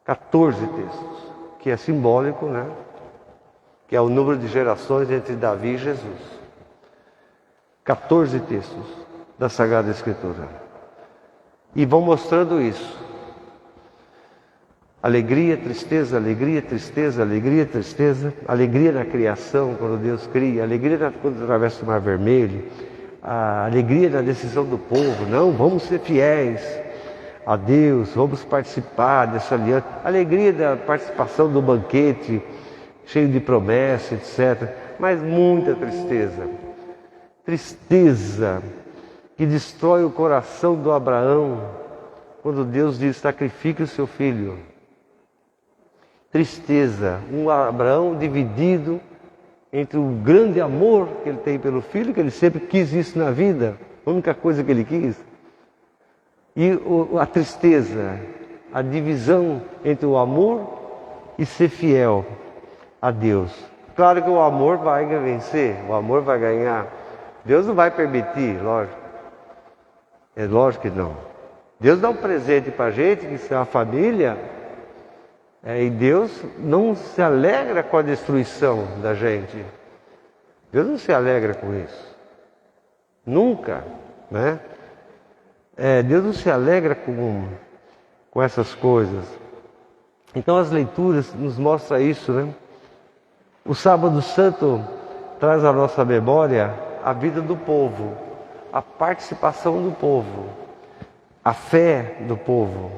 14 textos, que é simbólico, né? Que é o número de gerações entre Davi e Jesus. 14 textos da Sagrada Escritura. E vão mostrando isso. Alegria, tristeza, alegria, tristeza, alegria, tristeza. Alegria na criação, quando Deus cria. Alegria quando atravessa o Mar Vermelho. A alegria na decisão do povo. Não, vamos ser fiéis a Deus, vamos participar dessa aliança. Alegria da participação do banquete, cheio de promessas, etc. Mas muita tristeza. Tristeza que destrói o coração do Abraão, quando Deus diz, sacrifique o seu filho. Tristeza, um Abraão dividido entre o grande amor que ele tem pelo filho, que ele sempre quis isso na vida, a única coisa que ele quis, e a tristeza, a divisão entre o amor e ser fiel a Deus. Claro que o amor vai vencer, o amor vai ganhar. Deus não vai permitir, lógico. É lógico que não. Deus dá um presente para a gente, que é a família, e Deus não se alegra com a destruição da gente. Deus não se alegra com isso. Nunca, né? Deus não se alegra com essas coisas. Então as leituras nos mostram isso, né? O Sábado Santo traz à nossa memória a vida do povo, a participação do povo, a fé do povo.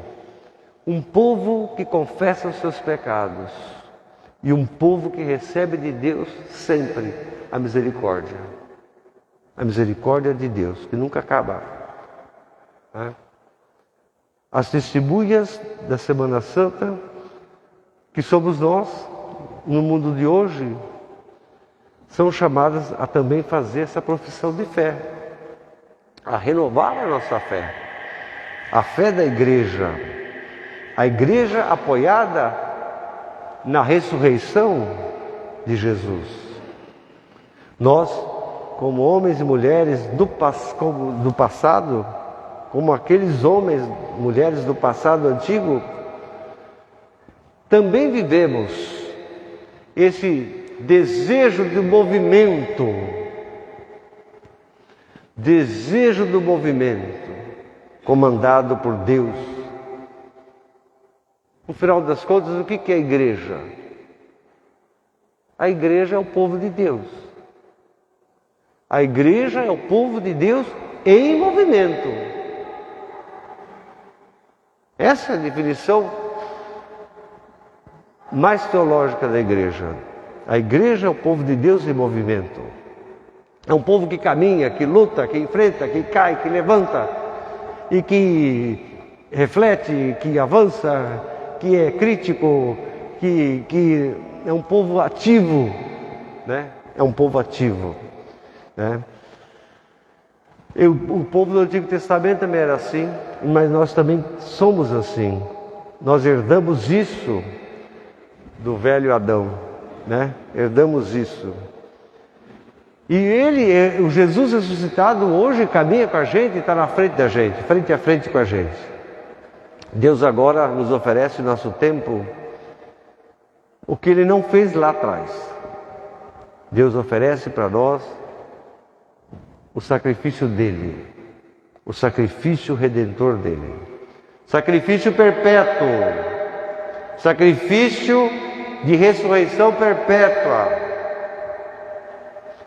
Um povo que confessa os seus pecados e um povo que recebe de Deus sempre a misericórdia. A misericórdia de Deus, que nunca acaba. Né? As testemunhas da Semana Santa, que somos nós, no mundo de hoje, são chamadas a também fazer essa profissão de fé, a renovar a nossa fé, a fé da igreja, a igreja apoiada na ressurreição de Jesus. Nós, como homens e mulheres do passado, como aqueles homens e mulheres do passado antigo, também vivemos esse desejo do movimento, comandado por Deus. No final das contas, o que é a igreja? A igreja é o povo de Deus. A igreja é o povo de Deus em movimento. Essa é a definição mais teológica da igreja. A igreja é o povo de Deus em movimento. É um povo que caminha, que luta, que enfrenta, que cai, que levanta e que reflete, que avança, que é crítico, que é um povo ativo, né? É um povo ativo, né? O povo do Antigo Testamento também era assim, mas nós também somos assim. Nós herdamos isso do velho Adão, né? Herdamos isso. E o Jesus ressuscitado hoje caminha com a gente, está na frente da gente, frente a frente com a gente. Deus agora nos oferece no nosso tempo o que Ele não fez lá atrás. Deus oferece para nós o sacrifício dEle, o sacrifício redentor dEle, sacrifício perpétuo, sacrifício de ressurreição perpétua.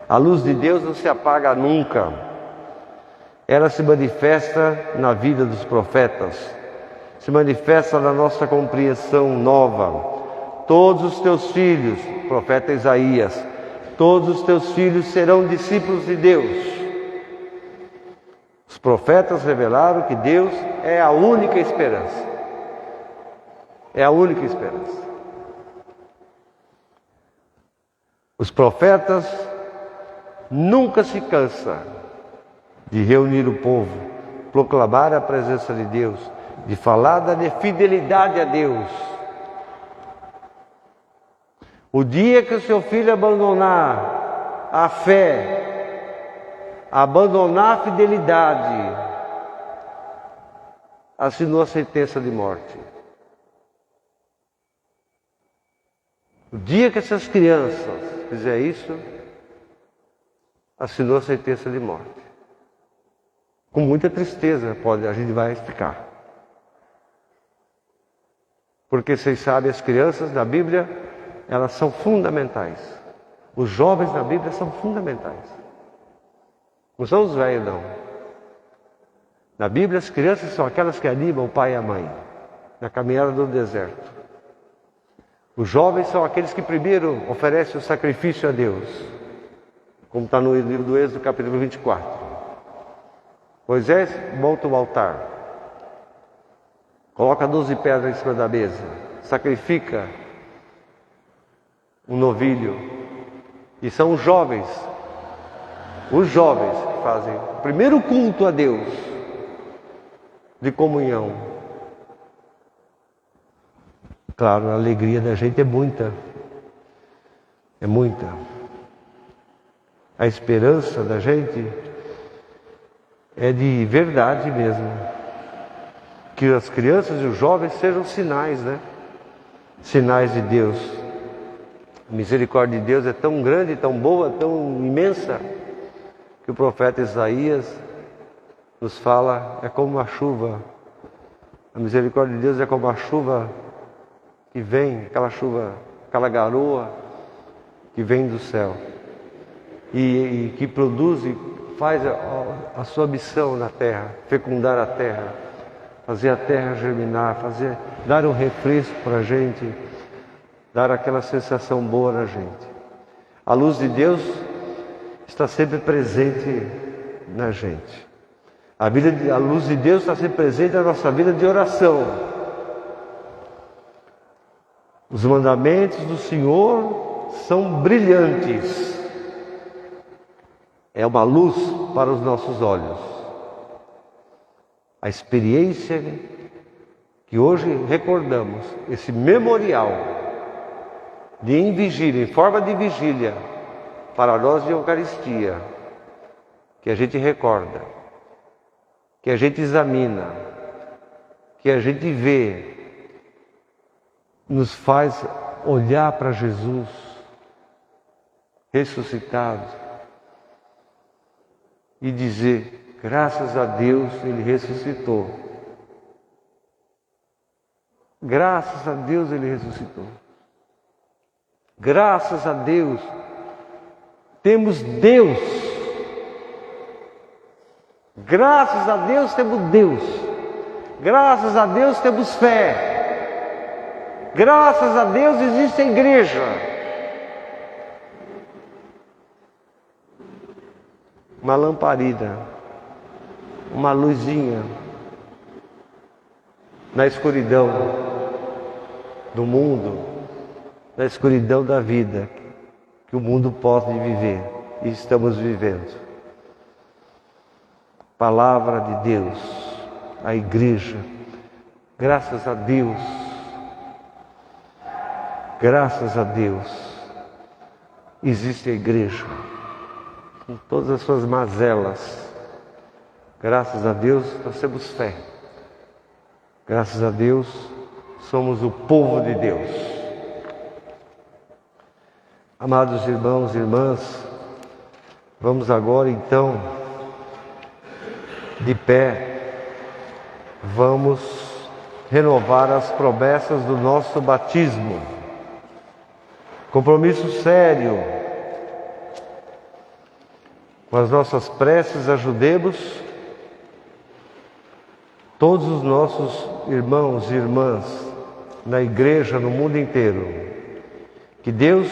A luz de Deus não se apaga nunca. Ela se manifesta na vida dos profetas, se manifesta na nossa compreensão nova. Todos os teus filhos, profeta Isaías, todos os teus filhos serão discípulos de Deus. Os profetas revelaram que Deus é a única esperança. É a única esperança. Os profetas nunca se cansam de reunir o povo, proclamar a presença de Deus, de falar da fidelidade a Deus. O dia que o seu filho abandonar a fé, abandonar a fidelidade, assinou a sentença de morte. O dia que essas crianças fizer isso, assinou a sentença de morte. Com muita tristeza, a gente vai explicar. Porque vocês sabem, as crianças da Bíblia, elas são fundamentais. Os jovens da Bíblia são fundamentais. Não são os velhos, não. Na Bíblia, as crianças são aquelas que animam o pai e a mãe na caminhada do deserto. Os jovens são aqueles que primeiro oferecem o sacrifício a Deus, como está no livro do Êxodo, capítulo 24. Moisés monta o altar, coloca 12 pedras em cima da mesa, sacrifica um novilho, e são os jovens que fazem o primeiro culto a Deus, de comunhão. Claro, a alegria da gente é muita. A esperança da gente é de verdade mesmo. Que as crianças e os jovens sejam sinais, né? Sinais de Deus. A misericórdia de Deus é tão grande, tão boa, tão imensa, que o profeta Isaías nos fala, é como a chuva. A misericórdia de Deus é como a chuva que vem, aquela chuva, aquela garoa que vem do céu e que produz e faz a sua missão na terra, fecundar a terra, fazer a terra germinar, dar um refresco para a gente, dar aquela sensação boa na gente. A luz de Deus está sempre presente na gente. A luz de Deus está sempre presente na nossa vida de oração. Os mandamentos do Senhor são brilhantes. É uma luz para os nossos olhos. A experiência que hoje recordamos, esse memorial de em vigília, em forma de vigília, para nós de Eucaristia, que a gente recorda, que a gente examina, que a gente vê, nos faz olhar para Jesus ressuscitado e dizer, graças a Deus Ele ressuscitou. Graças a Deus Ele ressuscitou. Graças a Deus, temos Deus. Graças a Deus temos Deus. Graças a Deus temos fé. Graças a Deus existe a igreja. Uma lamparina, uma luzinha na escuridão do mundo, na escuridão da vida que o mundo pode viver e estamos vivendo. Palavra de Deus, a igreja, graças a Deus, existe a igreja, com todas as suas mazelas. Graças a Deus nós temos fé. Graças a Deus somos o povo de Deus. Amados irmãos e irmãs, vamos agora então, de pé, vamos renovar as promessas do nosso batismo. Compromisso sério. Com as nossas preces, ajudemos todos os nossos irmãos e irmãs na igreja, no mundo inteiro. Que Deus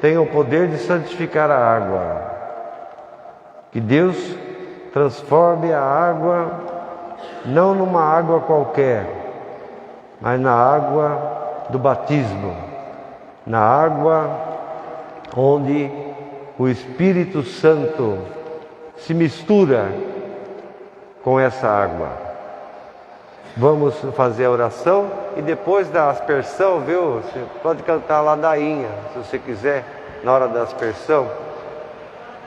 tenha o poder de santificar a água. Que Deus transforme a água, não numa água qualquer, mas na água do batismo, na água onde o Espírito Santo se mistura com essa água. Vamos fazer a oração e depois da aspersão, viu? Você pode cantar a ladainha, se você quiser, na hora da aspersão.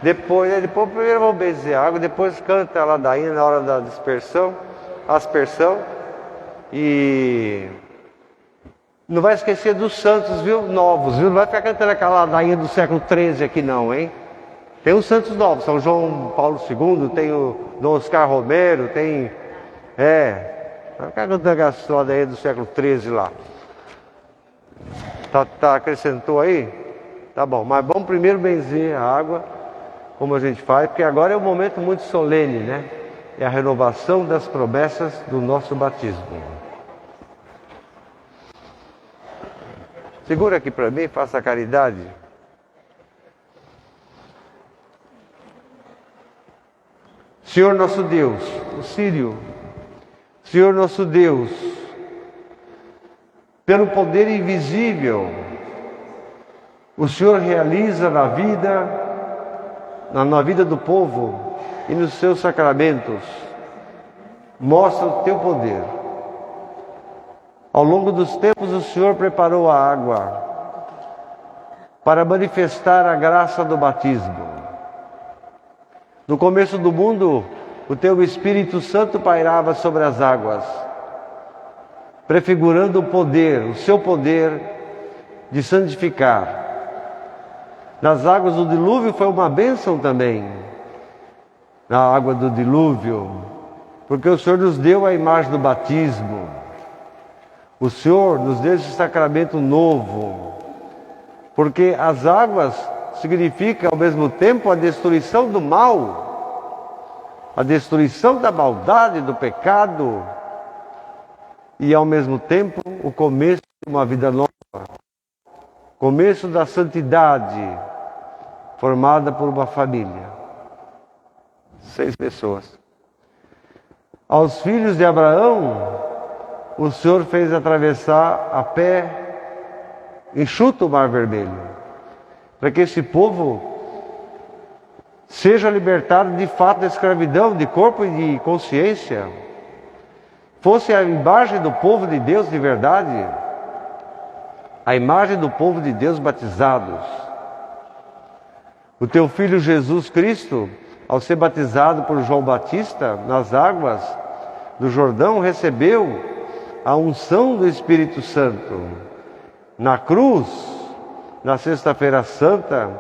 Depois primeiro vamos benzer a água, depois canta a ladainha na hora da dispersão, aspersão. E não vai esquecer dos santos, viu? Novos, viu? Não vai ficar cantando aquela ladainha do século XIII aqui não, hein? Tem os santos novos, São João Paulo II, tem o Dom Oscar Romero, tem... vai ficar cantando aquela ladainha do século XIII lá. Acrescentou aí? Tá bom, mas vamos primeiro benzer a água, como a gente faz, porque agora é um momento muito solene, né? É a renovação das promessas do nosso batismo. Segura aqui para mim, faça a caridade. Senhor nosso Deus, o Sírio, Senhor nosso Deus, pelo poder invisível, o Senhor realiza na vida do povo e nos seus sacramentos, mostra o teu poder. Ao longo dos tempos o Senhor preparou a água para manifestar a graça do batismo. No começo do mundo, o teu Espírito Santo pairava sobre as águas, prefigurando o poder, o seu poder de santificar. Nas águas do dilúvio foi uma bênção também, na água do dilúvio, porque o Senhor nos deu a imagem do batismo. O Senhor nos deu esse sacramento novo, porque as águas significam ao mesmo tempo a destruição do mal, a destruição da maldade, do pecado, e ao mesmo tempo o começo de uma vida nova, começo da santidade, formada por uma família, 6 pessoas. Aos filhos de Abraão, o Senhor fez atravessar a pé enxuto o Mar Vermelho, para que esse povo seja libertado de fato da escravidão, de corpo e de consciência, fosse a imagem do povo de Deus de verdade, a imagem do povo de Deus batizados. O teu Filho Jesus Cristo, ao ser batizado por João Batista nas águas do Jordão, recebeu a unção do Espírito Santo. Na cruz, na Sexta-feira Santa,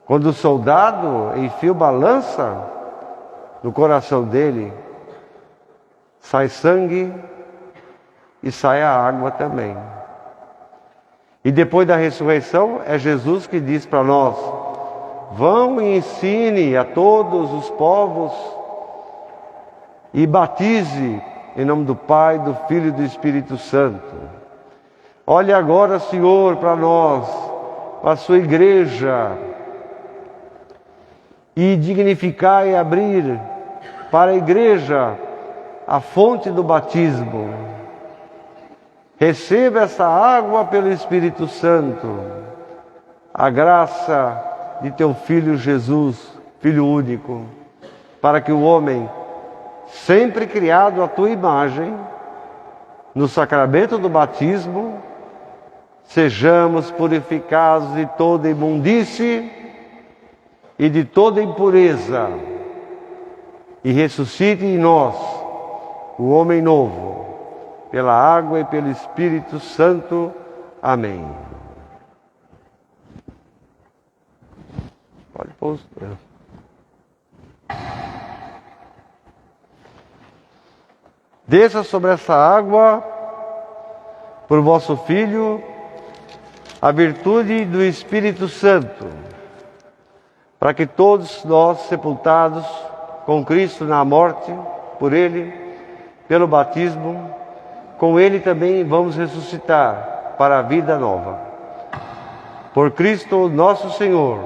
quando o soldado enfia uma lança no coração dele, sai sangue e sai a água também. E depois da ressurreição, é Jesus que diz para nós: vão e ensine a todos os povos e batize em nome do Pai, do Filho e do Espírito Santo. Olhe agora, Senhor, para nós, para a sua igreja, e dignificar e abrir para a igreja a fonte do batismo. Receba essa água pelo Espírito Santo, a graça de teu Filho Jesus, Filho único, para que o homem, sempre criado à tua imagem, no sacramento do batismo, sejamos purificados de toda imundície e de toda impureza, e ressuscite em nós o homem novo, pela água e pelo Espírito Santo. Amém. Pode pôr. Desça sobre essa água, por vosso Filho, a virtude do Espírito Santo, para que todos nós, sepultados com Cristo na morte, por Ele, pelo batismo, com Ele também vamos ressuscitar para a vida nova. Por Cristo nosso Senhor.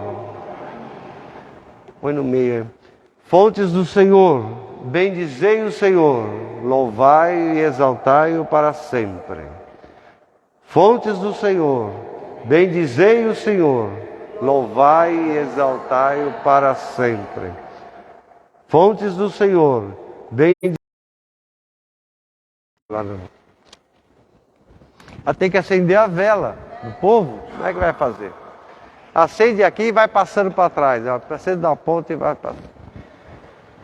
Põe no meio. Fontes do Senhor, bendizei o Senhor, louvai e exaltai-o para sempre. Fontes do Senhor, bendizei o Senhor, louvai e exaltai-o para sempre. Fontes do Senhor, bendizei. Tem que acender a vela do povo. Como é que vai fazer? Acende aqui e vai passando para trás. Acende da ponta e vai para trás.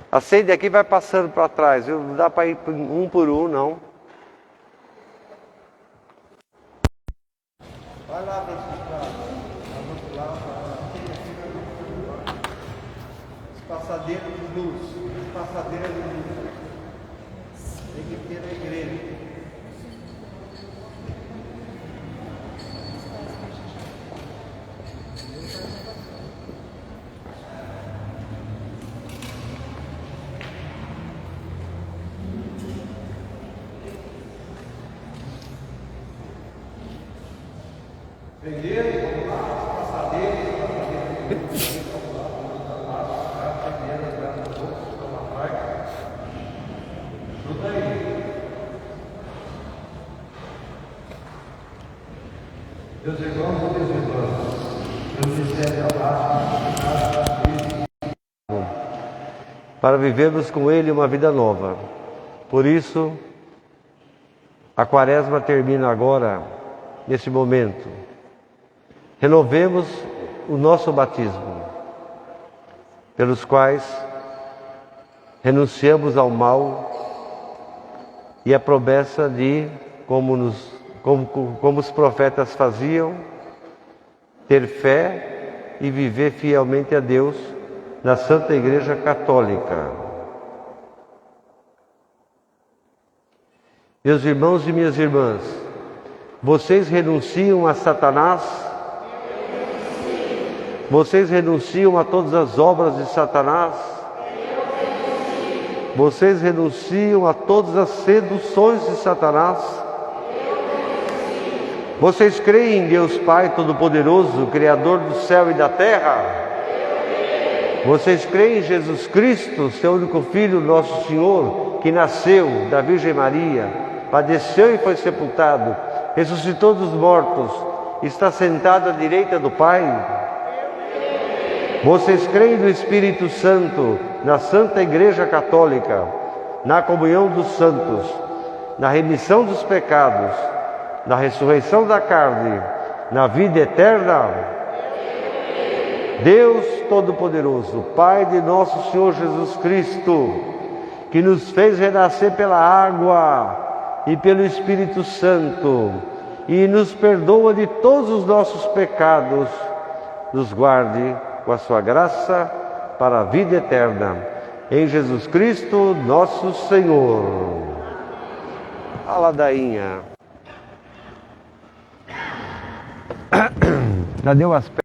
Acende aqui e vai passando para trás. Não dá para ir um por um, não. Vai lá, os passadeiros de luz. Os passadeiros de luz. Tem que ter na igreja. Vamos lá, passadeiros. Meus irmãos e minhas irmãs, eu recebo a para vivermos com Ele uma vida nova. Por isso, a quaresma termina agora, nesse momento. Renovemos o nosso batismo, pelos quais renunciamos ao mal e a promessa de, como os profetas faziam, ter fé e viver fielmente a Deus na Santa Igreja Católica. Meus irmãos e minhas irmãs, vocês renunciam a Satanás? Vocês renunciam a todas as obras de Satanás? Vocês renunciam a todas as seduções de Satanás? Vocês creem em Deus Pai Todo-Poderoso, Criador do céu e da terra? Vocês creem em Jesus Cristo, seu único Filho, nosso Senhor, que nasceu da Virgem Maria, padeceu e foi sepultado, ressuscitou dos mortos, está sentado à direita do Pai? Vocês creem no Espírito Santo, na Santa Igreja Católica, na comunhão dos santos, na remissão dos pecados, na ressurreição da carne, na vida eterna? Deus Todo-Poderoso, Pai de nosso Senhor Jesus Cristo, que nos fez renascer pela água e pelo Espírito Santo, e nos perdoa de todos os nossos pecados, nos guarde com a sua graça para a vida eterna. Em Jesus Cristo, nosso Senhor. A ladainha. Já deu as pernas.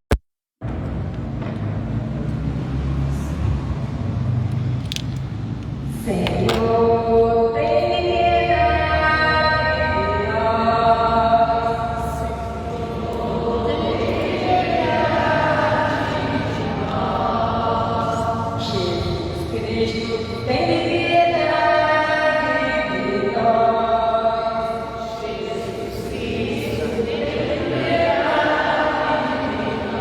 Senhor, tem piedade de nós. Senhor, tem piedade de nós. Jesus Cristo, tem piedade de nós. Jesus Cristo, tem piedade de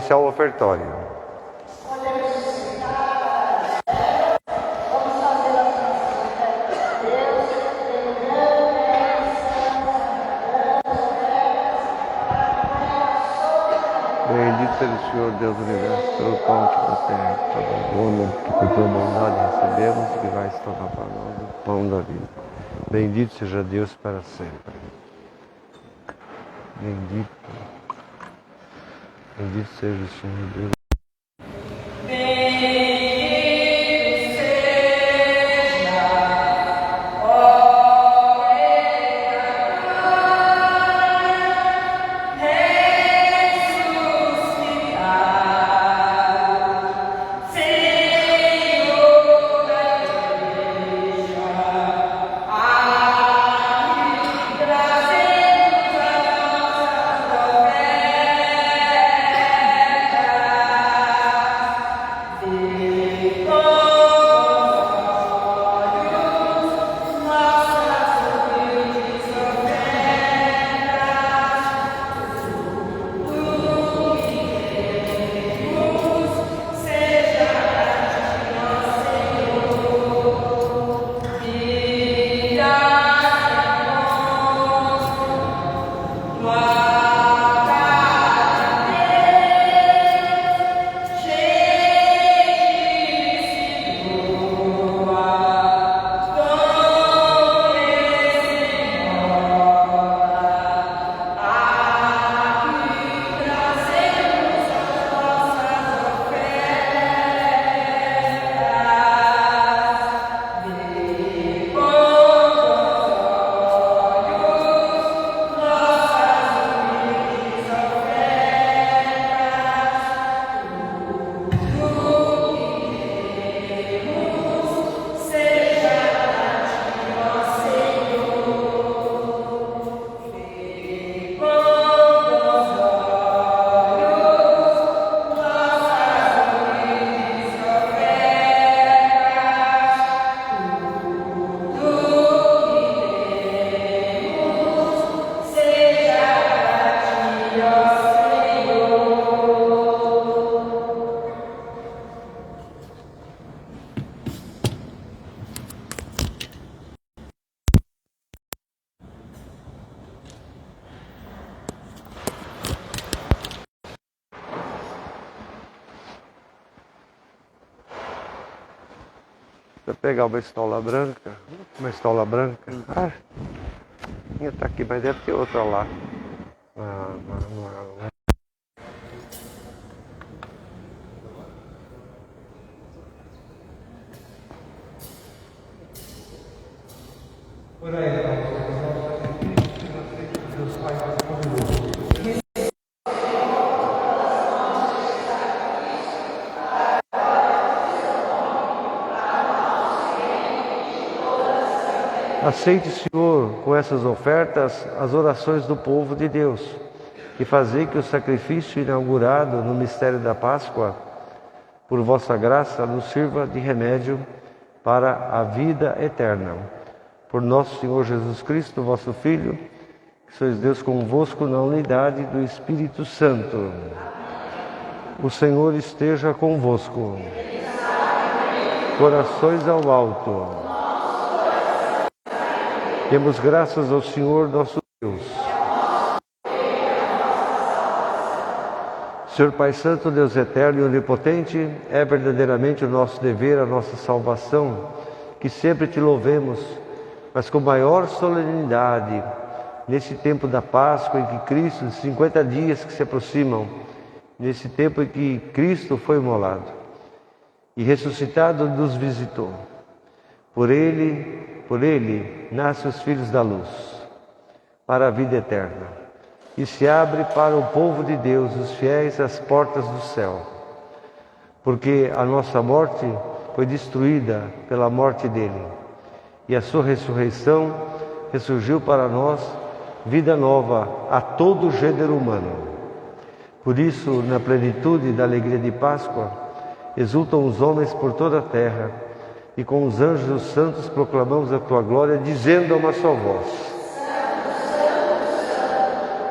iniciar o ofertório. Bendito seja o Senhor, Deus do universo, pelo pão que da terra, toda boa, que por tua bondade recebemos, que vai se tornar para nós o pão da vida. Bendito seja Deus para sempre. Bendito seja o Senhor, Deus. Vou pegar uma estola branca. Ah, minha tá aqui, mas deve ter outra lá. Por aí, Deus Pai, Aceite, Senhor, com essas ofertas, as orações do povo de Deus, e fazei que o sacrifício inaugurado no mistério da Páscoa, por vossa graça, nos sirva de remédio para a vida eterna. Por nosso Senhor Jesus Cristo, vosso Filho, que sois Deus convosco na unidade do Espírito Santo. O Senhor esteja convosco. Corações ao alto. Demos graças ao Senhor nosso Deus. Senhor Pai Santo, Deus eterno e onipotente, é verdadeiramente o nosso dever, a nossa salvação, que sempre te louvemos, mas com maior solenidade, nesse tempo da Páscoa em que Cristo, 50 dias que se aproximam, nesse tempo em que Cristo foi imolado e ressuscitado nos visitou. Por Ele nascem os filhos da luz, para a vida eterna, e se abre para o povo de Deus, os fiéis, as portas do céu, porque a nossa morte foi destruída pela morte dele, e a sua ressurreição ressurgiu para nós vida nova a todo o gênero humano. Por isso, na plenitude da alegria de Páscoa, exultam os homens por toda a terra, e com os anjos e os santos proclamamos a tua glória, dizendo a uma só voz: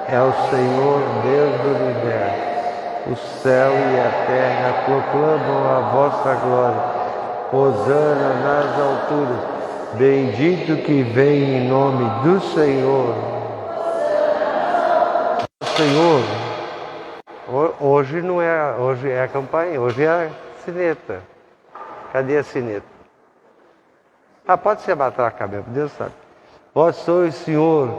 é o Senhor Deus do universo, O céu e a terra proclamam a vossa glória. Hosana nas alturas. Bendito que vem em nome do Senhor. Senhor, hoje não é, hoje é a campainha, hoje é a sineta. Cadê a sineta? Ah, pode ser a matraca mesmo, Deus sabe. Vós sois, Senhor,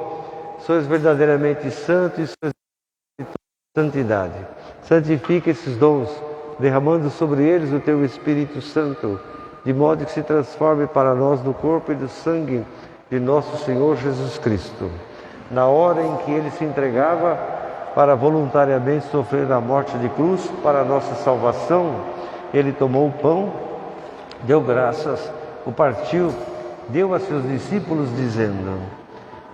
sois verdadeiramente santo e sois de santidade. Santifica esses dons, derramando sobre eles o teu Espírito Santo, de modo que se transforme para nós no corpo e do sangue de nosso Senhor Jesus Cristo. Na hora em que ele se entregava para voluntariamente sofrer a morte de cruz para a nossa salvação, ele tomou o pão, deu graças, o partiu, deu a seus discípulos dizendo: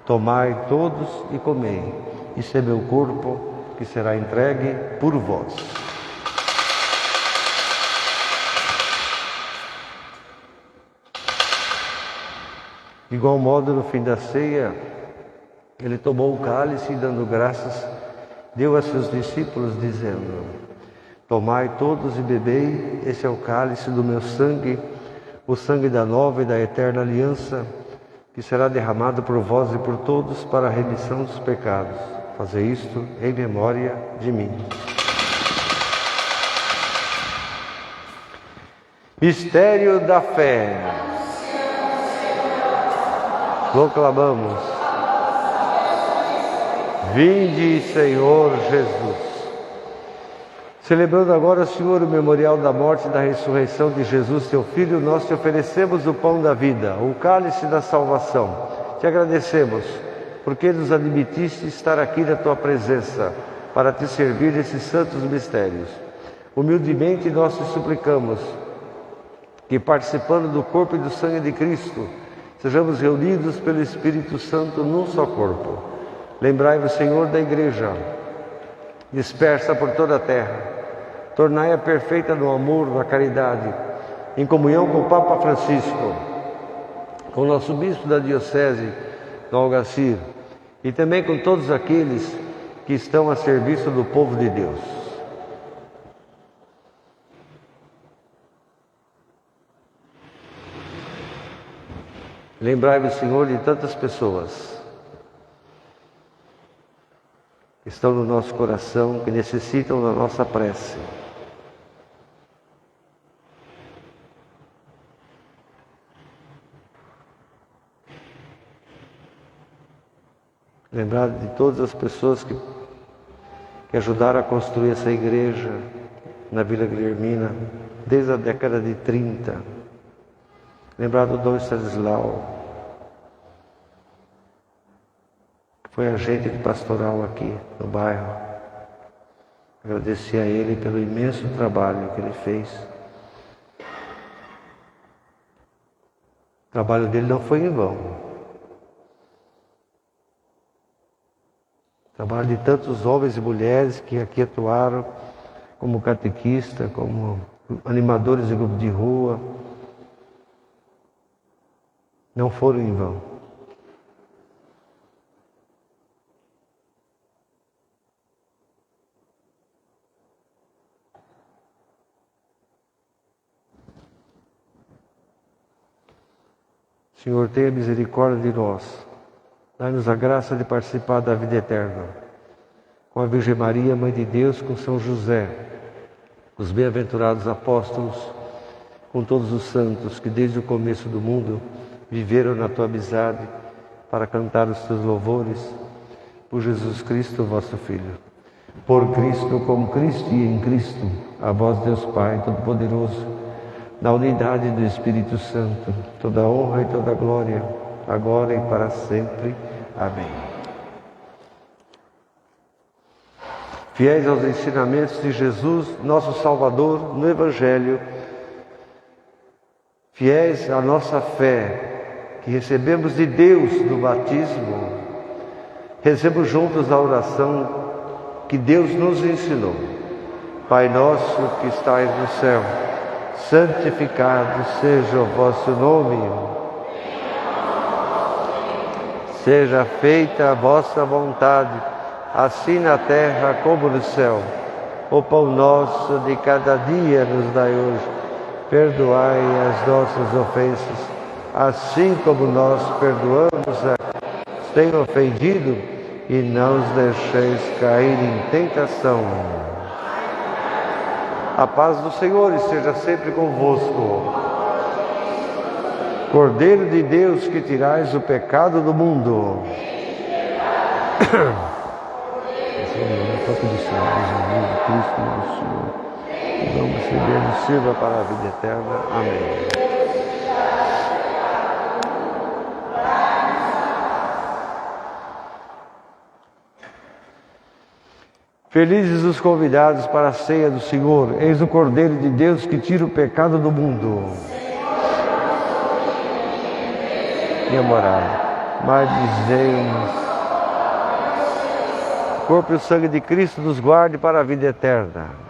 tomai todos e comei, isso é meu corpo que será entregue por vós. De igual modo, no fim da ceia, ele tomou o cálice e, dando graças, deu a seus discípulos dizendo: tomai todos e bebei, esse é o cálice do meu sangue, o sangue da nova e da eterna aliança, que será derramado por vós e por todos para a remissão dos pecados. Fazei isto em memória de mim. Mistério da fé. Proclamamos: vinde, Senhor Jesus. Celebrando agora, Senhor, o memorial da morte e da ressurreição de Jesus, teu Filho, nós te oferecemos o pão da vida, o cálice da salvação. Te agradecemos, porque nos admitiste estar aqui na tua presença, para te servir esses santos mistérios. Humildemente nós te suplicamos que, participando do corpo e do sangue de Cristo, sejamos reunidos pelo Espírito Santo num só corpo. Lembrai-vos, Senhor, da Igreja, dispersa por toda a terra. Tornai-a perfeita no amor, na caridade, em comunhão com o Papa Francisco, com o nosso Bispo da Diocese, Dom Algacir, e também com todos aqueles que estão a serviço do povo de Deus. Lembrai-vos, Senhor, de tantas pessoas que estão no nosso coração, que necessitam da nossa prece. Lembrar de todas as pessoas que ajudaram a construir essa igreja na Vila Guilhermina desde a década de 30. Lembrar do Dom Stanislau, que foi agente de pastoral aqui no bairro. Agradecer a ele pelo imenso trabalho que ele fez. O trabalho dele não foi em vão. Trabalho de tantos homens e mulheres que aqui atuaram como catequista, como animadores de grupo de rua, não foram em vão. Senhor, tenha misericórdia de nós. Dai-nos a graça de participar da vida eterna. Com a Virgem Maria, Mãe de Deus, com São José, os bem-aventurados apóstolos, com todos os santos que desde o começo do mundo viveram na tua amizade para cantar os teus louvores, por Jesus Cristo, vosso Filho. Por Cristo, com Cristo e em Cristo, a vós, Deus Pai Todo-Poderoso, na unidade do Espírito Santo, toda honra e toda glória, agora e para sempre. Amém. Fiéis aos ensinamentos de Jesus, nosso Salvador, no Evangelho, fiéis à nossa fé, que recebemos de Deus no batismo, rezemos juntos a oração que Deus nos ensinou. Pai nosso que estais no céu, santificado seja o vosso nome. Seja feita a vossa vontade, assim na terra como no céu. O pão nosso de cada dia nos dai hoje. Perdoai as nossas ofensas, assim como nós perdoamos a quem tem ofendido, e não os deixeis cair em tentação. A paz do Senhor esteja sempre convosco. Cordeiro de Deus, que tirais o pecado do mundo. Cristo, nosso Senhor, vamos receber e sirva para a vida eterna. Amém. Felizes os convidados para a ceia do Senhor. Eis o Cordeiro de Deus que tira o pecado do mundo. Minha morada, mas dizemos: o corpo e o sangue de Cristo nos guarde para a vida eterna.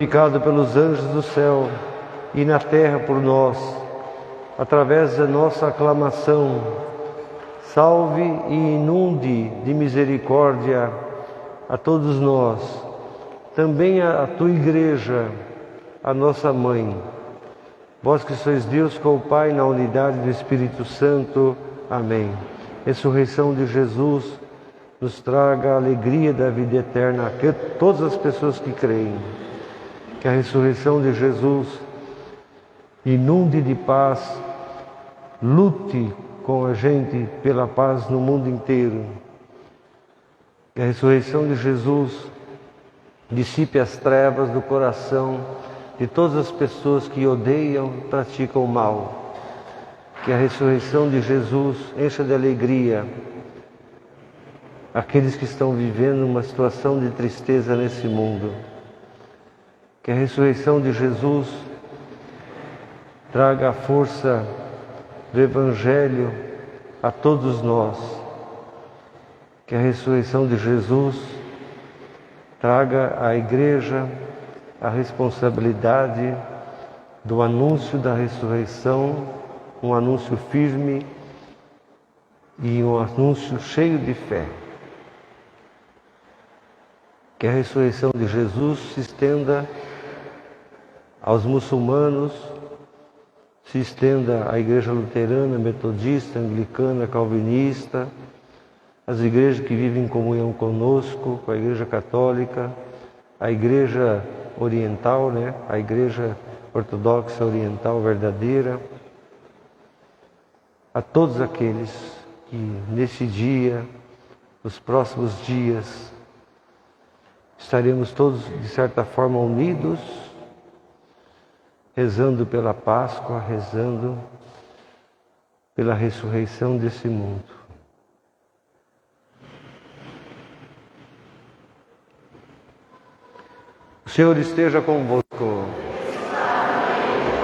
Santificado pelos anjos do céu e na terra por nós, através da nossa aclamação, salve e inunde de misericórdia a todos nós, também a tua igreja, a nossa mãe. Vós que sois Deus com o Pai na unidade do Espírito Santo. Amém. Ressurreição de Jesus nos traga a alegria da vida eterna a todas as pessoas que creem. Que a ressurreição de Jesus inunde de paz, lute com a gente pela paz no mundo inteiro. Que a ressurreição de Jesus dissipe as trevas do coração de todas as pessoas que odeiam e praticam o mal. Que a ressurreição de Jesus encha de alegria aqueles que estão vivendo uma situação de tristeza nesse mundo. Que a ressurreição de Jesus traga a força do Evangelho a todos nós. Que a ressurreição de Jesus traga à Igreja a responsabilidade do anúncio da ressurreição, um anúncio firme e um anúncio cheio de fé. Que a ressurreição de Jesus se estenda aos muçulmanos, se estenda à Igreja Luterana, Metodista, Anglicana, Calvinista, as igrejas que vivem em comunhão conosco, com a Igreja Católica, a Igreja Oriental, a Igreja Ortodoxa Oriental verdadeira, a todos aqueles que nesse dia, nos próximos dias, estaremos todos, de certa forma, unidos, rezando pela Páscoa, rezando pela ressurreição desse mundo. O Senhor esteja convosco.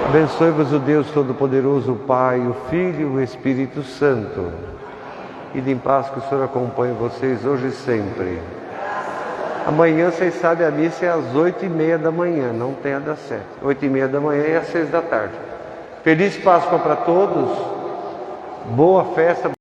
Abençoe-vos o Deus Todo-Poderoso, o Pai, o Filho e o Espírito Santo. Ide em paz, que o Senhor acompanhe vocês hoje e sempre. Amanhã, vocês sabem, a missa é às 8h30 da manhã, não tem a das 7. 8h30 da manhã e às 6 da tarde. Feliz Páscoa para todos. Boa festa.